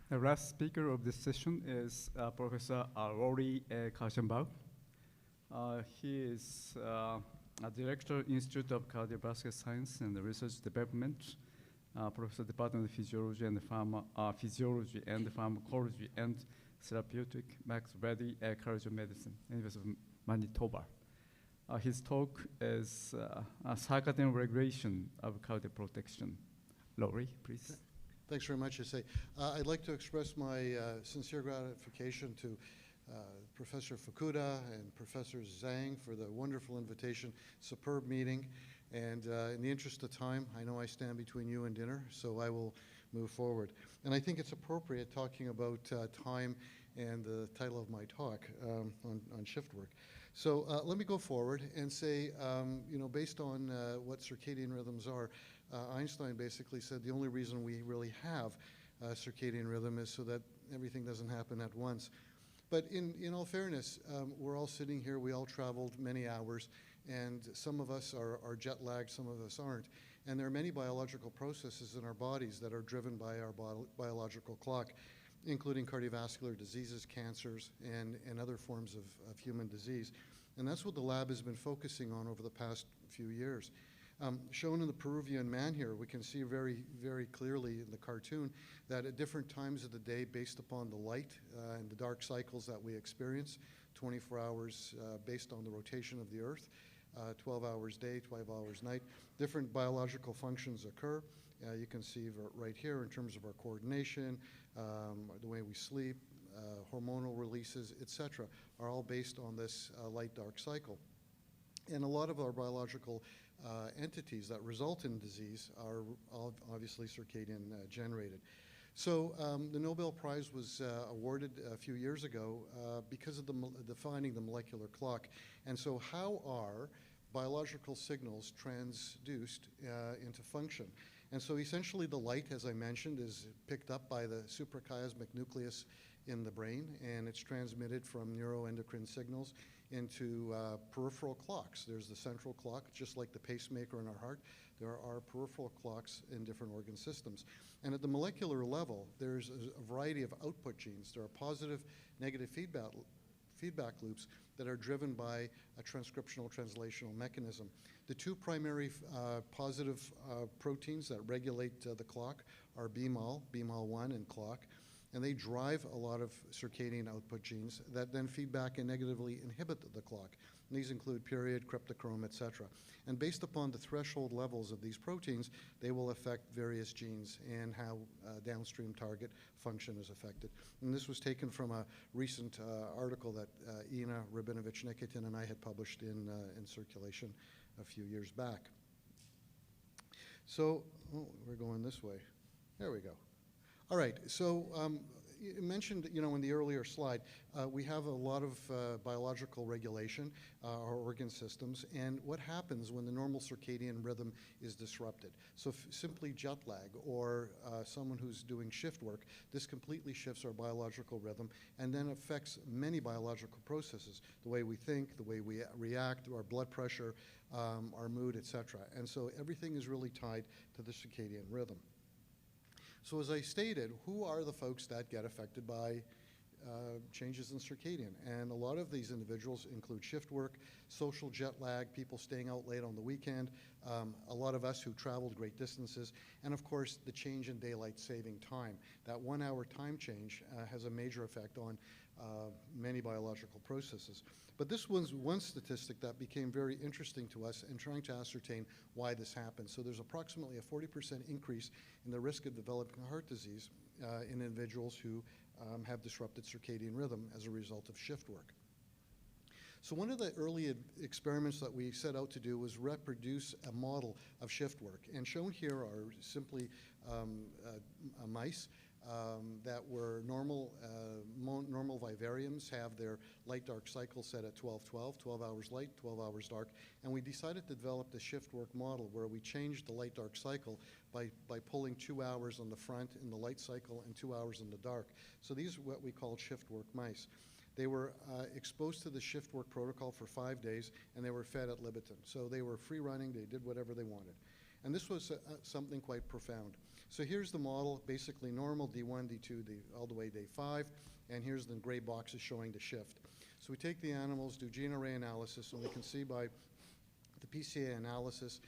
The last speaker of this session is Professor Rory Karchenbach. He is a director, Institute of Cardiovascular Science and Research Development, Professor Department of Physiology and Physiology and Pharmacology and Therapeutic Max Ready College of Medicine, University of Manitoba. His talk is circadian regulation of cardiac protection. Laurie, please. Thanks very much, Issei. I'd like to express my sincere gratification to Professor Fukuda and Professor Zhang for the wonderful invitation, superb meeting. And in the interest of time, I know I stand between you and dinner, so I will move forward. And I think it's appropriate talking about time and the title of my talk on shift work. So let me go forward and say, based on what circadian rhythms are, Einstein basically said the only reason we really have circadian rhythm is so that everything doesn't happen at once. But in all fairness, we're all sitting here, we all traveled many hours, and some of us are jet lagged, some of us aren't. And there are many biological processes in our bodies that are driven by our biological clock, including cardiovascular diseases, cancers, and other forms of human disease. And that's what the lab has been focusing on over the past few years. Shown in the Peruvian man here, we can see very, very clearly in the cartoon that at different times of the day, based upon the light and the dark cycles that we experience, 24 hours based on the rotation of the Earth, 12 hours day, 12 hours night, different biological functions occur. You can see right here in terms of our coordination, the way we sleep, hormonal releases, etc., are all based on this light-dark cycle. And a lot of our biological entities that result in disease are obviously circadian generated. So the Nobel Prize was awarded a few years ago because of defining the molecular clock. And so how are biological signals transduced into function? And so essentially the light, as I mentioned, is picked up by the suprachiasmatic nucleus in the brain, and it's transmitted from neuroendocrine signals into peripheral clocks. There's the central clock, just like the pacemaker in our heart. There are peripheral clocks in different organ systems. And at the molecular level, there's a variety of output genes. There are positive, negative feedback loops that are driven by a transcriptional translational mechanism. The two primary positive proteins that regulate the clock are BMAL1 and clock, and they drive a lot of circadian output genes that then feed back and negatively inhibit the clock. And these include period, cryptochrome, etc. And based upon the threshold levels of these proteins, they will affect various genes and how downstream target function is affected. And this was taken from a recent article that Ina Rabinovich-Nikitin and I had published in Circulation a few years back. So, we're going this way. There we go. All right, so you mentioned, in the earlier slide, we have a lot of biological regulation, our organ systems, and what happens when the normal circadian rhythm is disrupted. So simply jet lag or someone who's doing shift work, this completely shifts our biological rhythm and then affects many biological processes, the way we think, the way we react, our blood pressure, our mood, etc. And so everything is really tied to the circadian rhythm. So as I stated, who are the folks that get affected by changes in circadian? And a lot of these individuals include shift work, social jet lag, people staying out late on the weekend, a lot of us who traveled great distances, and of course the change in daylight saving time. That 1 hour time change has a major effect on many biological processes. But this was one statistic that became very interesting to us in trying to ascertain why this happens. So there's approximately a 40% increase in the risk of developing heart disease in individuals who have disrupted circadian rhythm as a result of shift work. So one of the early experiments that we set out to do was reproduce a model of shift work. And shown here are simply mice that were normal vivariums, have their light-dark cycle set at 12-12, 12 hours light, 12 hours dark. And we decided to develop the shift work model where we changed the light-dark cycle by pulling 2 hours on the front in the light cycle and 2 hours in the dark. So these are what we call shift work mice. They were exposed to the shift work protocol for 5 days, and they were fed at Libitum. So they were free running, they did whatever they wanted. And this was something quite profound. So here's the model, basically normal, D1, D2, all the way day 5, and here's the gray boxes showing the shift. So we take the animals, do gene array analysis, and we can see by the PCA analysis,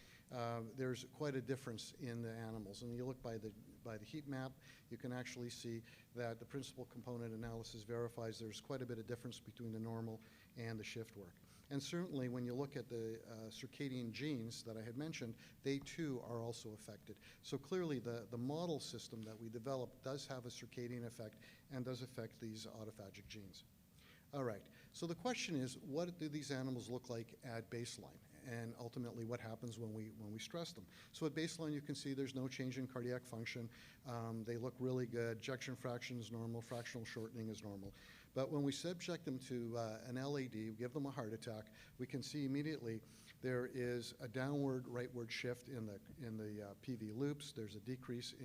there's quite a difference in the animals. And you look by the heat map, you can actually see that the principal component analysis verifies there's quite a bit of difference between the normal and the shift work. And certainly when you look at the circadian genes that I had mentioned, they too are also affected. So clearly the model system that we developed does have a circadian effect and does affect these autophagic genes. All right, so the question is, what do these animals look like at baseline? And ultimately what happens when we stress them. So at baseline you can see there's no change in cardiac function. They look really good. Ejection fraction is normal, fractional shortening is normal. But when we subject them to an LAD, give them a heart attack, we can see immediately there is a downward rightward shift in the PV loops. There's a decrease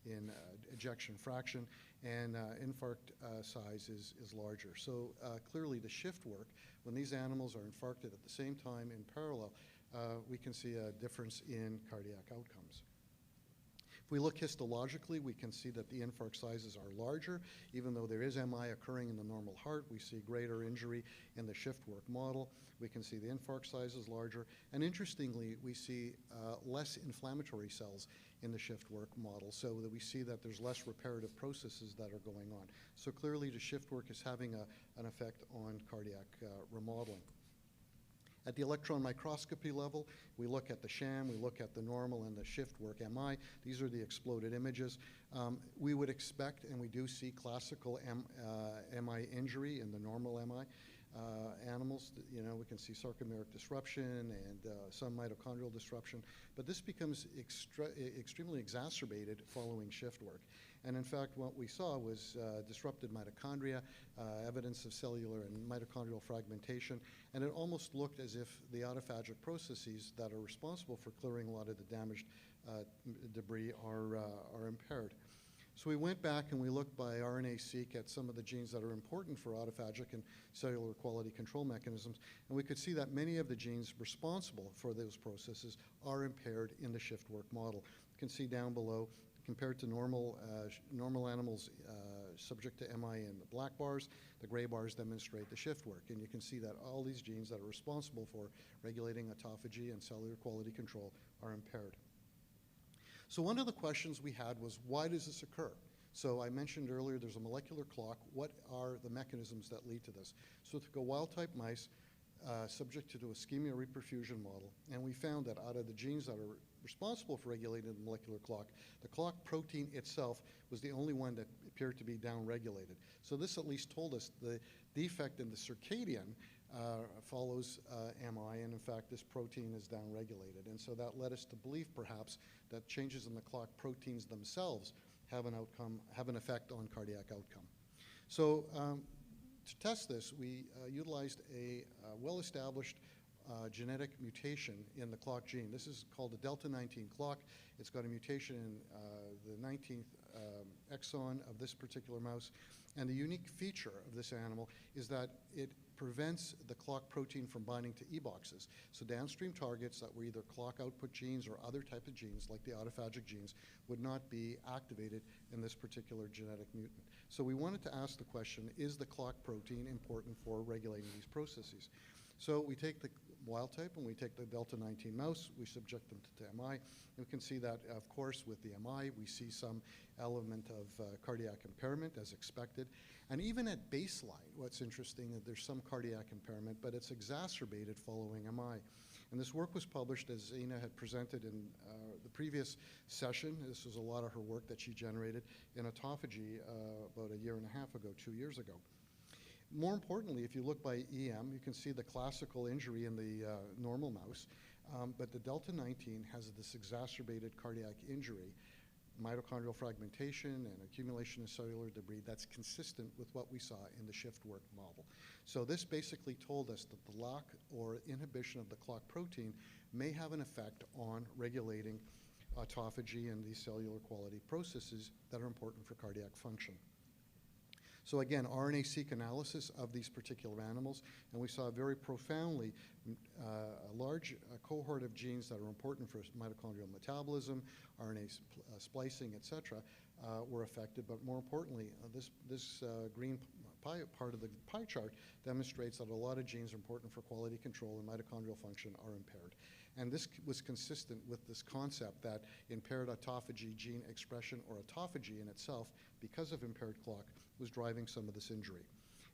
in ejection fraction, and infarct size is larger. So clearly the shift work, when these animals are infarcted at the same time in parallel, we can see a difference in cardiac outcomes. If we look histologically, we can see that the infarct sizes are larger. Even though there is MI occurring in the normal heart, we see greater injury in the shift work model. We can see the infarct size is larger. And interestingly, we see less inflammatory cells in the shift work model, so that we see that there's less reparative processes that are going on. So clearly the shift work is having an effect on cardiac remodeling. At the electron microscopy level, we look at the sham, we look at the normal and the shift work MI. These are the exploded images. We would expect, and we do see classical MI injury in the normal MI animals. You know, we can see sarcomeric disruption and some mitochondrial disruption, but this becomes extremely exacerbated following shift work. And in fact, what we saw was disrupted mitochondria, evidence of cellular and mitochondrial fragmentation, and it almost looked as if the autophagic processes that are responsible for clearing a lot of the damaged debris are impaired. So we went back and we looked by RNA-seq at some of the genes that are important for autophagic and cellular quality control mechanisms, and we could see that many of the genes responsible for those processes are impaired in the shift work model. You can see down below, compared to normal animals subject to MI in the black bars, the gray bars demonstrate the shift work, and you can see that all these genes that are responsible for regulating autophagy and cellular quality control are impaired. So one of the questions we had was, why does this occur? So I mentioned earlier there's a molecular clock. What are the mechanisms that lead to this? So took a wild-type mice subject to a ischemia reperfusion model, and we found that out of the genes that are responsible for regulating the molecular clock, the clock protein itself was the only one that appeared to be downregulated. So this at least told us the defect in the circadian follows MI, and in fact this protein is downregulated. And so that led us to believe perhaps that changes in the clock proteins themselves have an effect on cardiac outcome. So to test this, we utilized a well-established genetic mutation in the clock gene. This is called the delta 19 clock. It's got a mutation in the 19th exon of this particular mouse. And the unique feature of this animal is that it prevents the clock protein from binding to E-boxes. So downstream targets that were either clock output genes or other type of genes, like the autophagic genes, would not be activated in this particular genetic mutant. So we wanted to ask the question, is the clock protein important for regulating these processes? So we take the wild type and we take the delta 19 mouse, we subject them to MI, and we can see that, of course, with the MI, we see some element of cardiac impairment as expected. And even at baseline, what's interesting is there's some cardiac impairment, but it's exacerbated following MI. And this work was published, as Ina had presented in the previous session. This was a lot of her work that she generated in autophagy about 1.5 years ago, 2 years ago. More importantly, if you look by EM, you can see the classical injury in the normal mouse, but the delta 19 has this exacerbated cardiac injury, mitochondrial fragmentation and accumulation of cellular debris that's consistent with what we saw in the shift work model. So this basically told us that the lock or inhibition of the clock protein may have an effect on regulating autophagy and these cellular quality processes that are important for cardiac function. So again, RNA-seq analysis of these particular animals, and we saw very profoundly a large cohort of genes that are important for mitochondrial metabolism, RNA splicing, et cetera, were affected. But more importantly, this green part of the pie chart demonstrates that a lot of genes important for quality control and mitochondrial function are impaired. And this was consistent with this concept that impaired autophagy gene expression, or autophagy in itself, because of impaired clock, was driving some of this injury.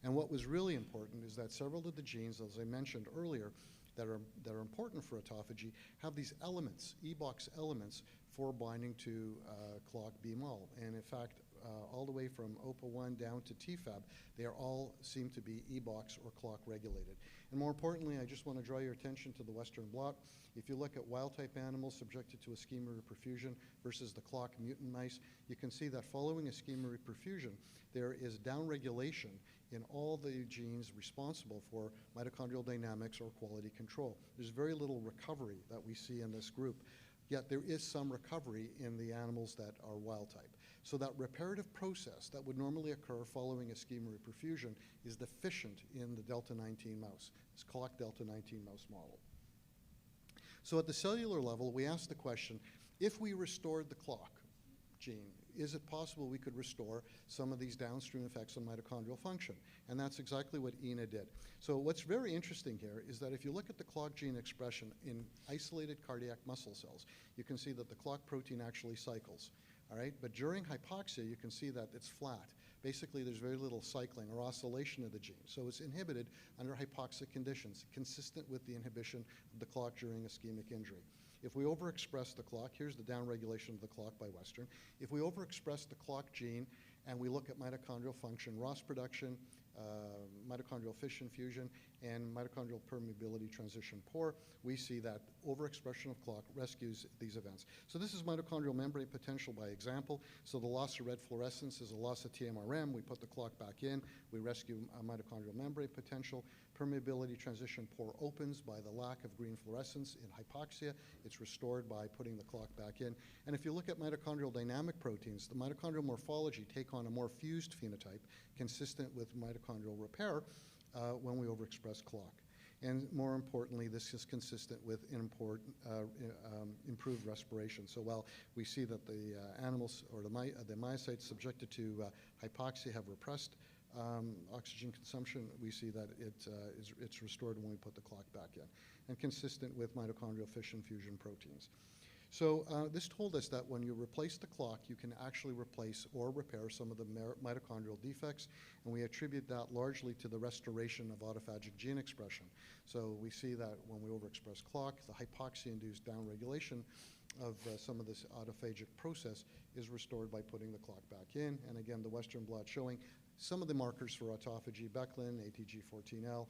And what was really important is that several of the genes, as I mentioned earlier, that are important for autophagy have these elements, EBOX elements, for binding to clock BMAL. And in fact, all the way from OPA1 down to TFAB, they all seem to be EBOX or clock regulated. And more importantly, I just want to draw your attention to the Western blot. If you look at wild-type animals subjected to a schema reperfusion versus the clock mutant mice, you can see that following a schema reperfusion, there is downregulation in all the genes responsible for mitochondrial dynamics or quality control. There's very little recovery that we see in this group, yet there is some recovery in the animals that are wild-type. So that reparative process that would normally occur following a schema reperfusion is deficient in the delta 19 mouse, this clock delta 19 mouse model. So at the cellular level, we asked the question, if we restored the clock gene, is it possible we could restore some of these downstream effects on mitochondrial function? And that's exactly what Ina did. So what's very interesting here is that if you look at the clock gene expression in isolated cardiac muscle cells, you can see that the clock protein actually cycles. All right, but during hypoxia, you can see that it's flat. Basically, there's very little cycling or oscillation of the gene. So it's inhibited under hypoxic conditions, consistent with the inhibition of the clock during ischemic injury. If we overexpress the clock, here's the downregulation of the clock by Western. If we overexpress the clock gene and we look at mitochondrial function, ROS production, mitochondrial fission fusion, and mitochondrial permeability transition pore, we see that overexpression of clock rescues these events. So this is mitochondrial membrane potential by example. So the loss of red fluorescence is a loss of TMRM. We put the clock back in. We rescue mitochondrial membrane potential. Permeability transition pore opens by the lack of green fluorescence in hypoxia. It's restored by putting the clock back in. And if you look at mitochondrial dynamic proteins, the mitochondrial morphology take on a more fused phenotype consistent with mitochondrial repair when we overexpress clock. And more importantly, this is consistent with improved respiration. So while we see that the animals or the myocytes subjected to hypoxia have repressed oxygen consumption, we see that it's restored when we put the clock back in, and consistent with mitochondrial fission fusion proteins. So this told us that when you replace the clock, you can actually replace or repair some of the mitochondrial defects, and we attribute that largely to the restoration of autophagic gene expression. So we see that when we overexpress clock, the hypoxia-induced downregulation of some of this autophagic process is restored by putting the clock back in. And again, the Western blot showing some of the markers for autophagy, Becklin, ATG14L,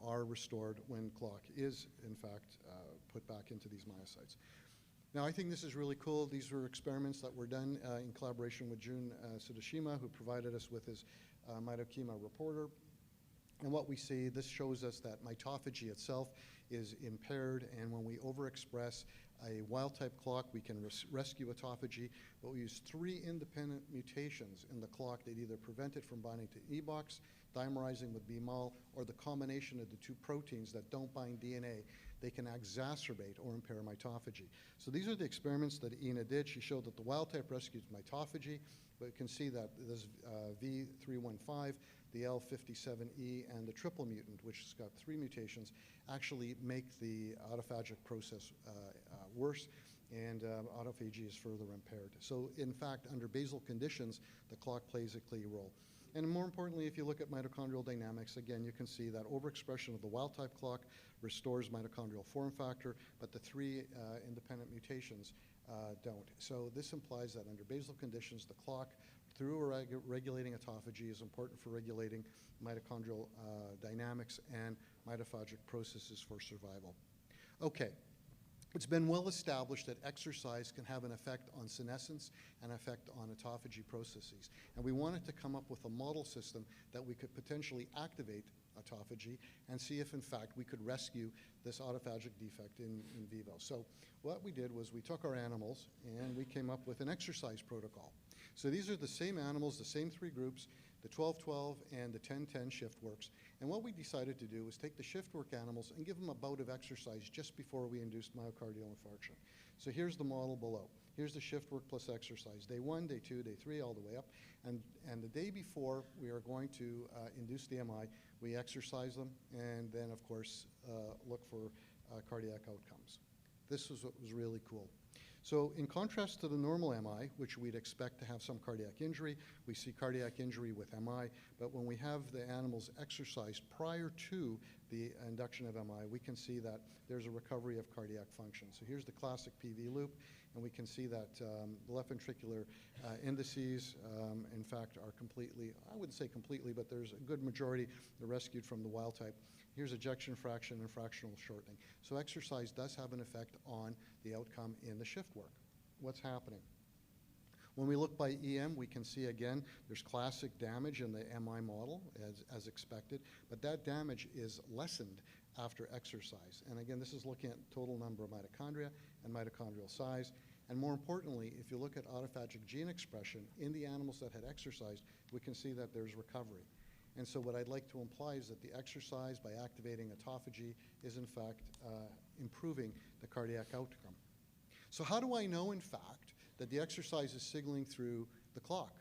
are restored when clock is, in fact, put back into these myocytes. Now, I think this is really cool. These were experiments that were done in collaboration with Jun Tsutoshima, who provided us with his Mitochema reporter. And what we see, this shows us that mitophagy itself is impaired, and when we overexpress a wild-type clock, we can rescue autophagy, but we use 3 independent mutations in the clock that either prevent it from binding to EBOX, dimerizing with BMAL, or the combination of the 2 proteins that don't bind DNA. They can exacerbate or impair mitophagy. So these are the experiments that Ina did. She showed that the wild-type rescues mitophagy, but you can see that this V315, the L57E, and the triple mutant, which has got 3 mutations, actually make the autophagic process worse, and autophagy is further impaired. So in fact, under basal conditions, the clock plays a key role. And more importantly, if you look at mitochondrial dynamics, again, you can see that overexpression of the wild-type clock restores mitochondrial form factor, but the 3 independent mutations don't. So this implies that under basal conditions, the clock, through regulating autophagy, is important for regulating mitochondrial dynamics and mitophagic processes for survival. Okay. It's been well established that exercise can have an effect on senescence and effect on autophagy processes. And we wanted to come up with a model system that we could potentially activate autophagy and see if, in fact, we could rescue this autophagic defect in vivo. So what we did was we took our animals and we came up with an exercise protocol. So these are the same animals, the same 3 groups. the 12-12 and the 10-10 shift works. And what we decided to do was take the shift work animals and give them a bout of exercise just before we induced myocardial infarction. So here's the model below. Here's the shift work plus exercise, day 1, day 2, day 3, all the way up. And the day before we are going to induce the MI, we exercise them and then, of course, look for cardiac outcomes. This was what was really cool. So in contrast to the normal MI, which we'd expect to have some cardiac injury, we see cardiac injury with MI, but when we have the animals exercised prior to the induction of MI, we can see that there's a recovery of cardiac function. So here's the classic PV loop, and we can see that the left ventricular indices, in fact, are completely, I wouldn't say completely, but there's a good majority that are rescued from the wild type. Here's ejection fraction and fractional shortening. So exercise does have an effect on the outcome in the shift work. What's happening? When we look by EM, we can see again, there's classic damage in the MI model as expected, but that damage is lessened after exercise. And again, this is looking at total number of mitochondria and mitochondrial size. And more importantly, if you look at autophagic gene expression in the animals that had exercised, we can see that there's recovery. And so what I'd like to imply is that the exercise by activating autophagy is in fact improving the cardiac outcome. So how do I know in fact that the exercise is signaling through the clock?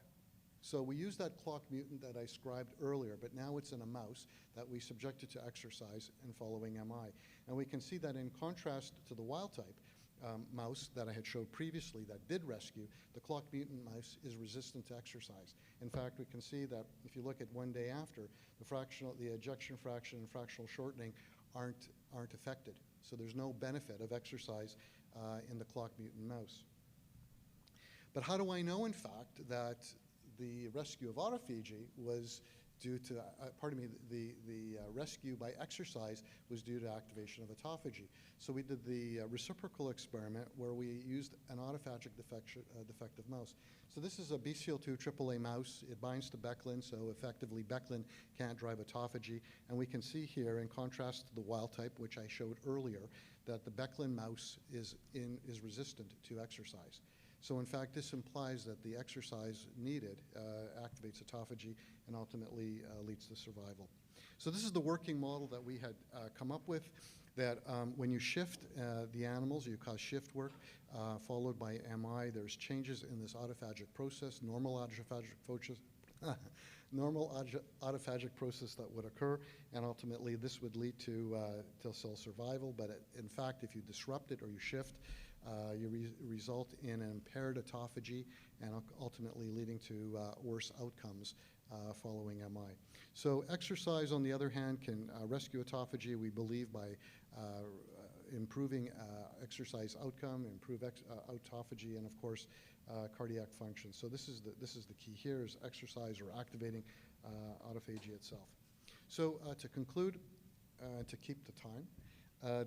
So we use that clock mutant that I described earlier, but now it's in a mouse that we subjected to exercise and following MI. And we can see that in contrast to the wild type mouse that I had showed previously that did rescue, the clock mutant mouse is resistant to exercise. In fact, we can see that if you look at 1 day after, the ejection fraction and fractional shortening aren't affected. So there's no benefit of exercise in the clock mutant mouse. But how do I know, in fact, that the rescue of autophagy was due to, the rescue by exercise was due to activation of autophagy. So we did the reciprocal experiment where we used an autophagic defective mouse. So this is a BCL2 AAA mouse. It binds to beclin, so effectively beclin can't drive autophagy. And we can see here, in contrast to the wild type, which I showed earlier, that the beclin mouse is resistant to exercise. So in fact, this implies that the exercise needed activates autophagy and ultimately leads to survival. So this is the working model that we had come up with, that when you shift the animals, you cause shift work, followed by MI, there's changes in this autophagic process, normal autophagic process that would occur, and ultimately this would lead to cell survival. But in fact, if you disrupt it or you shift, you result in an impaired autophagy and ultimately leading to worse outcomes following MI. So exercise, on the other hand, can rescue autophagy, we believe, by improving exercise outcome, improve autophagy, and of course, cardiac function. So this is the key here, is exercise or activating autophagy itself. So to conclude, to keep the time,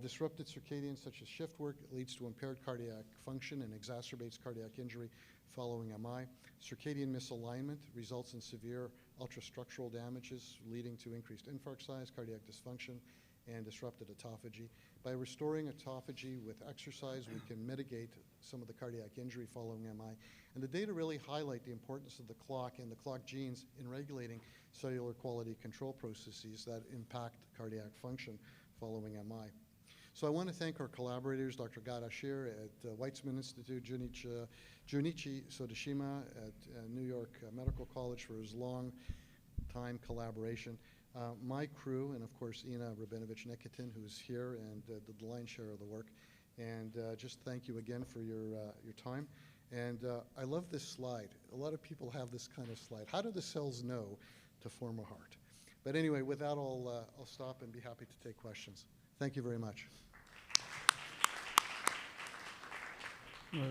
disrupted circadian such as shift work leads to impaired cardiac function and exacerbates cardiac injury following MI. Circadian misalignment results in severe ultrastructural damages leading to increased infarct size, cardiac dysfunction, and disrupted autophagy. By restoring autophagy with exercise, we can mitigate some of the cardiac injury following MI. And the data really highlight the importance of the clock and the clock genes in regulating cellular quality control processes that impact cardiac function following MI. So I want to thank our collaborators, Dr. Gada Shir at Weizmann Institute, Junichi Sodashima at New York Medical College for his long time collaboration. My crew, and of course Ina Rabinovich-Nikitin, who's here and did the lion's share of the work. And just thank you again for your time. And I love this slide. A lot of people have this kind of slide. How do the cells know to form a heart? But anyway, with that, I'll stop and be happy to take questions. Thank you very much.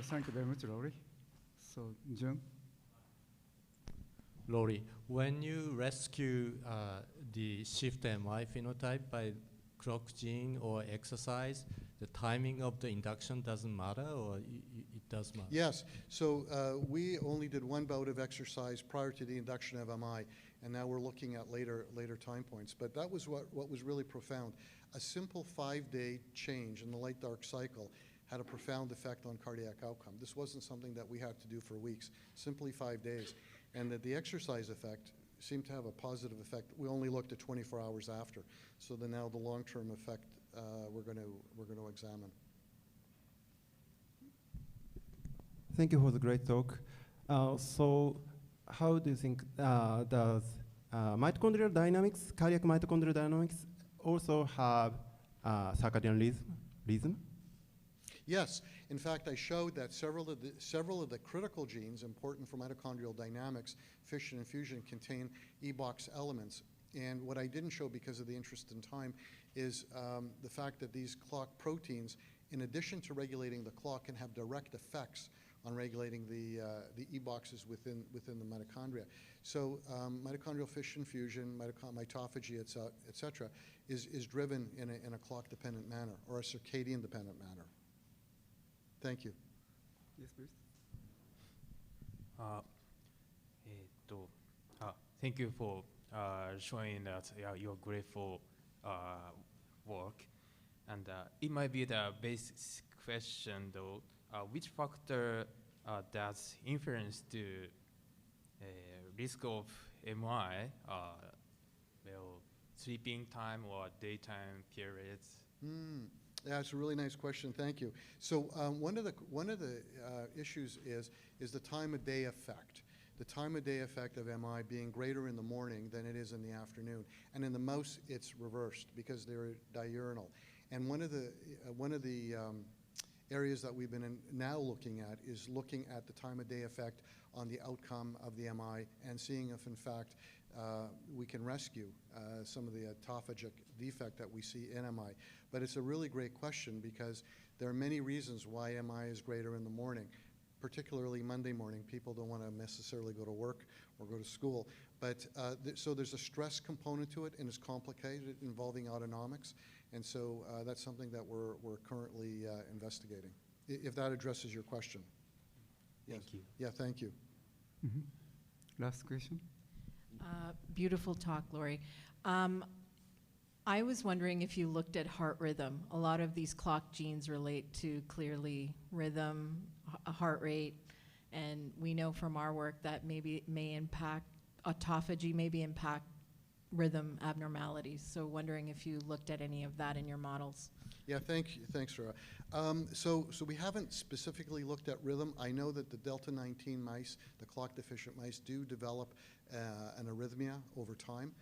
Thank you very much, Rory. So, Jun? Rory, when you rescue the shift MI phenotype by clock gene or exercise, the timing of the induction doesn't matter, or it does matter? Yes. So we only did one bout of exercise prior to the induction of MI, and now we're looking at later time points. But that was what was really profound. A simple 5-day change in the light-dark cycle had a profound effect on cardiac outcome. This wasn't something that we had to do for weeks, simply 5 days. And that the exercise effect seem to have a positive effect. We only looked at 24 hours after. So then now the long-term effect we're going to examine. Thank you for the great talk. So how do you think does mitochondrial dynamics, cardiac mitochondrial dynamics also have circadian rhythm? Yes. In fact, I showed that several of the critical genes important for mitochondrial dynamics, fission and fusion, contain EBOX elements. And what I didn't show because of the interest in time is the fact that these clock proteins, in addition to regulating the clock, can have direct effects on regulating the EBOXes within the mitochondria. So mitochondrial fission, fusion, mitophagy, et cetera, is driven in a clock-dependent manner or a circadian-dependent manner. Thank you. Yes, please. Thank you for showing that your grateful work. And it might be the basic question, though. Which factor does influence the risk of MI, well, sleeping time or daytime periods? Yeah, it's a really nice question. Thank you. So one of the issues is the time of day effect. The time of day effect of MI being greater in the morning than it is in the afternoon, and in the mouse it's reversed because they're diurnal. And one of the areas that we've been now looking at is looking at the time of day effect on the outcome of the MI and seeing if in fact we can rescue some of the autophagic defect that we see in MI. But it's a really great question because there are many reasons why MI is greater in the morning, particularly Monday morning. People don't want to necessarily go to work or go to school. But so there's a stress component to it, and it's complicated, involving autonomics. And so that's something that we're currently investigating, if that addresses your question. Yes. Thank you. Yeah, thank you. Last question. Beautiful talk, Lori. I was wondering if you looked at heart rhythm. A lot of these clock genes relate to clearly rhythm, heart rate, and we know from our work that maybe may impact autophagy, maybe impact rhythm abnormalities. So wondering if you looked at any of that in your models. Yeah, thanks, Sarah. So we haven't specifically looked at rhythm. I know that the delta 19 mice, the clock-deficient mice, do develop an arrhythmia over time.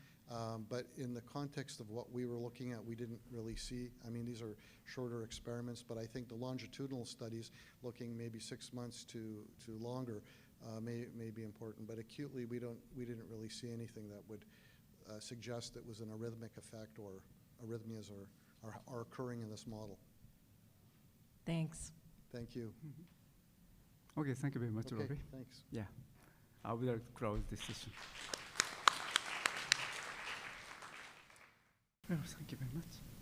But in the context of what we were looking at, we didn't really see. I mean, these are shorter experiments, but I think the longitudinal studies, looking maybe 6 months to longer, may be important. But acutely, we didn't really see anything that would suggest it was an arrhythmic effect or arrhythmias are occurring in this model. Thanks. Thank you. Okay, thank you very much, Okay, Rory. thanks. Yeah, I will like to close this session. Well, thank you very much.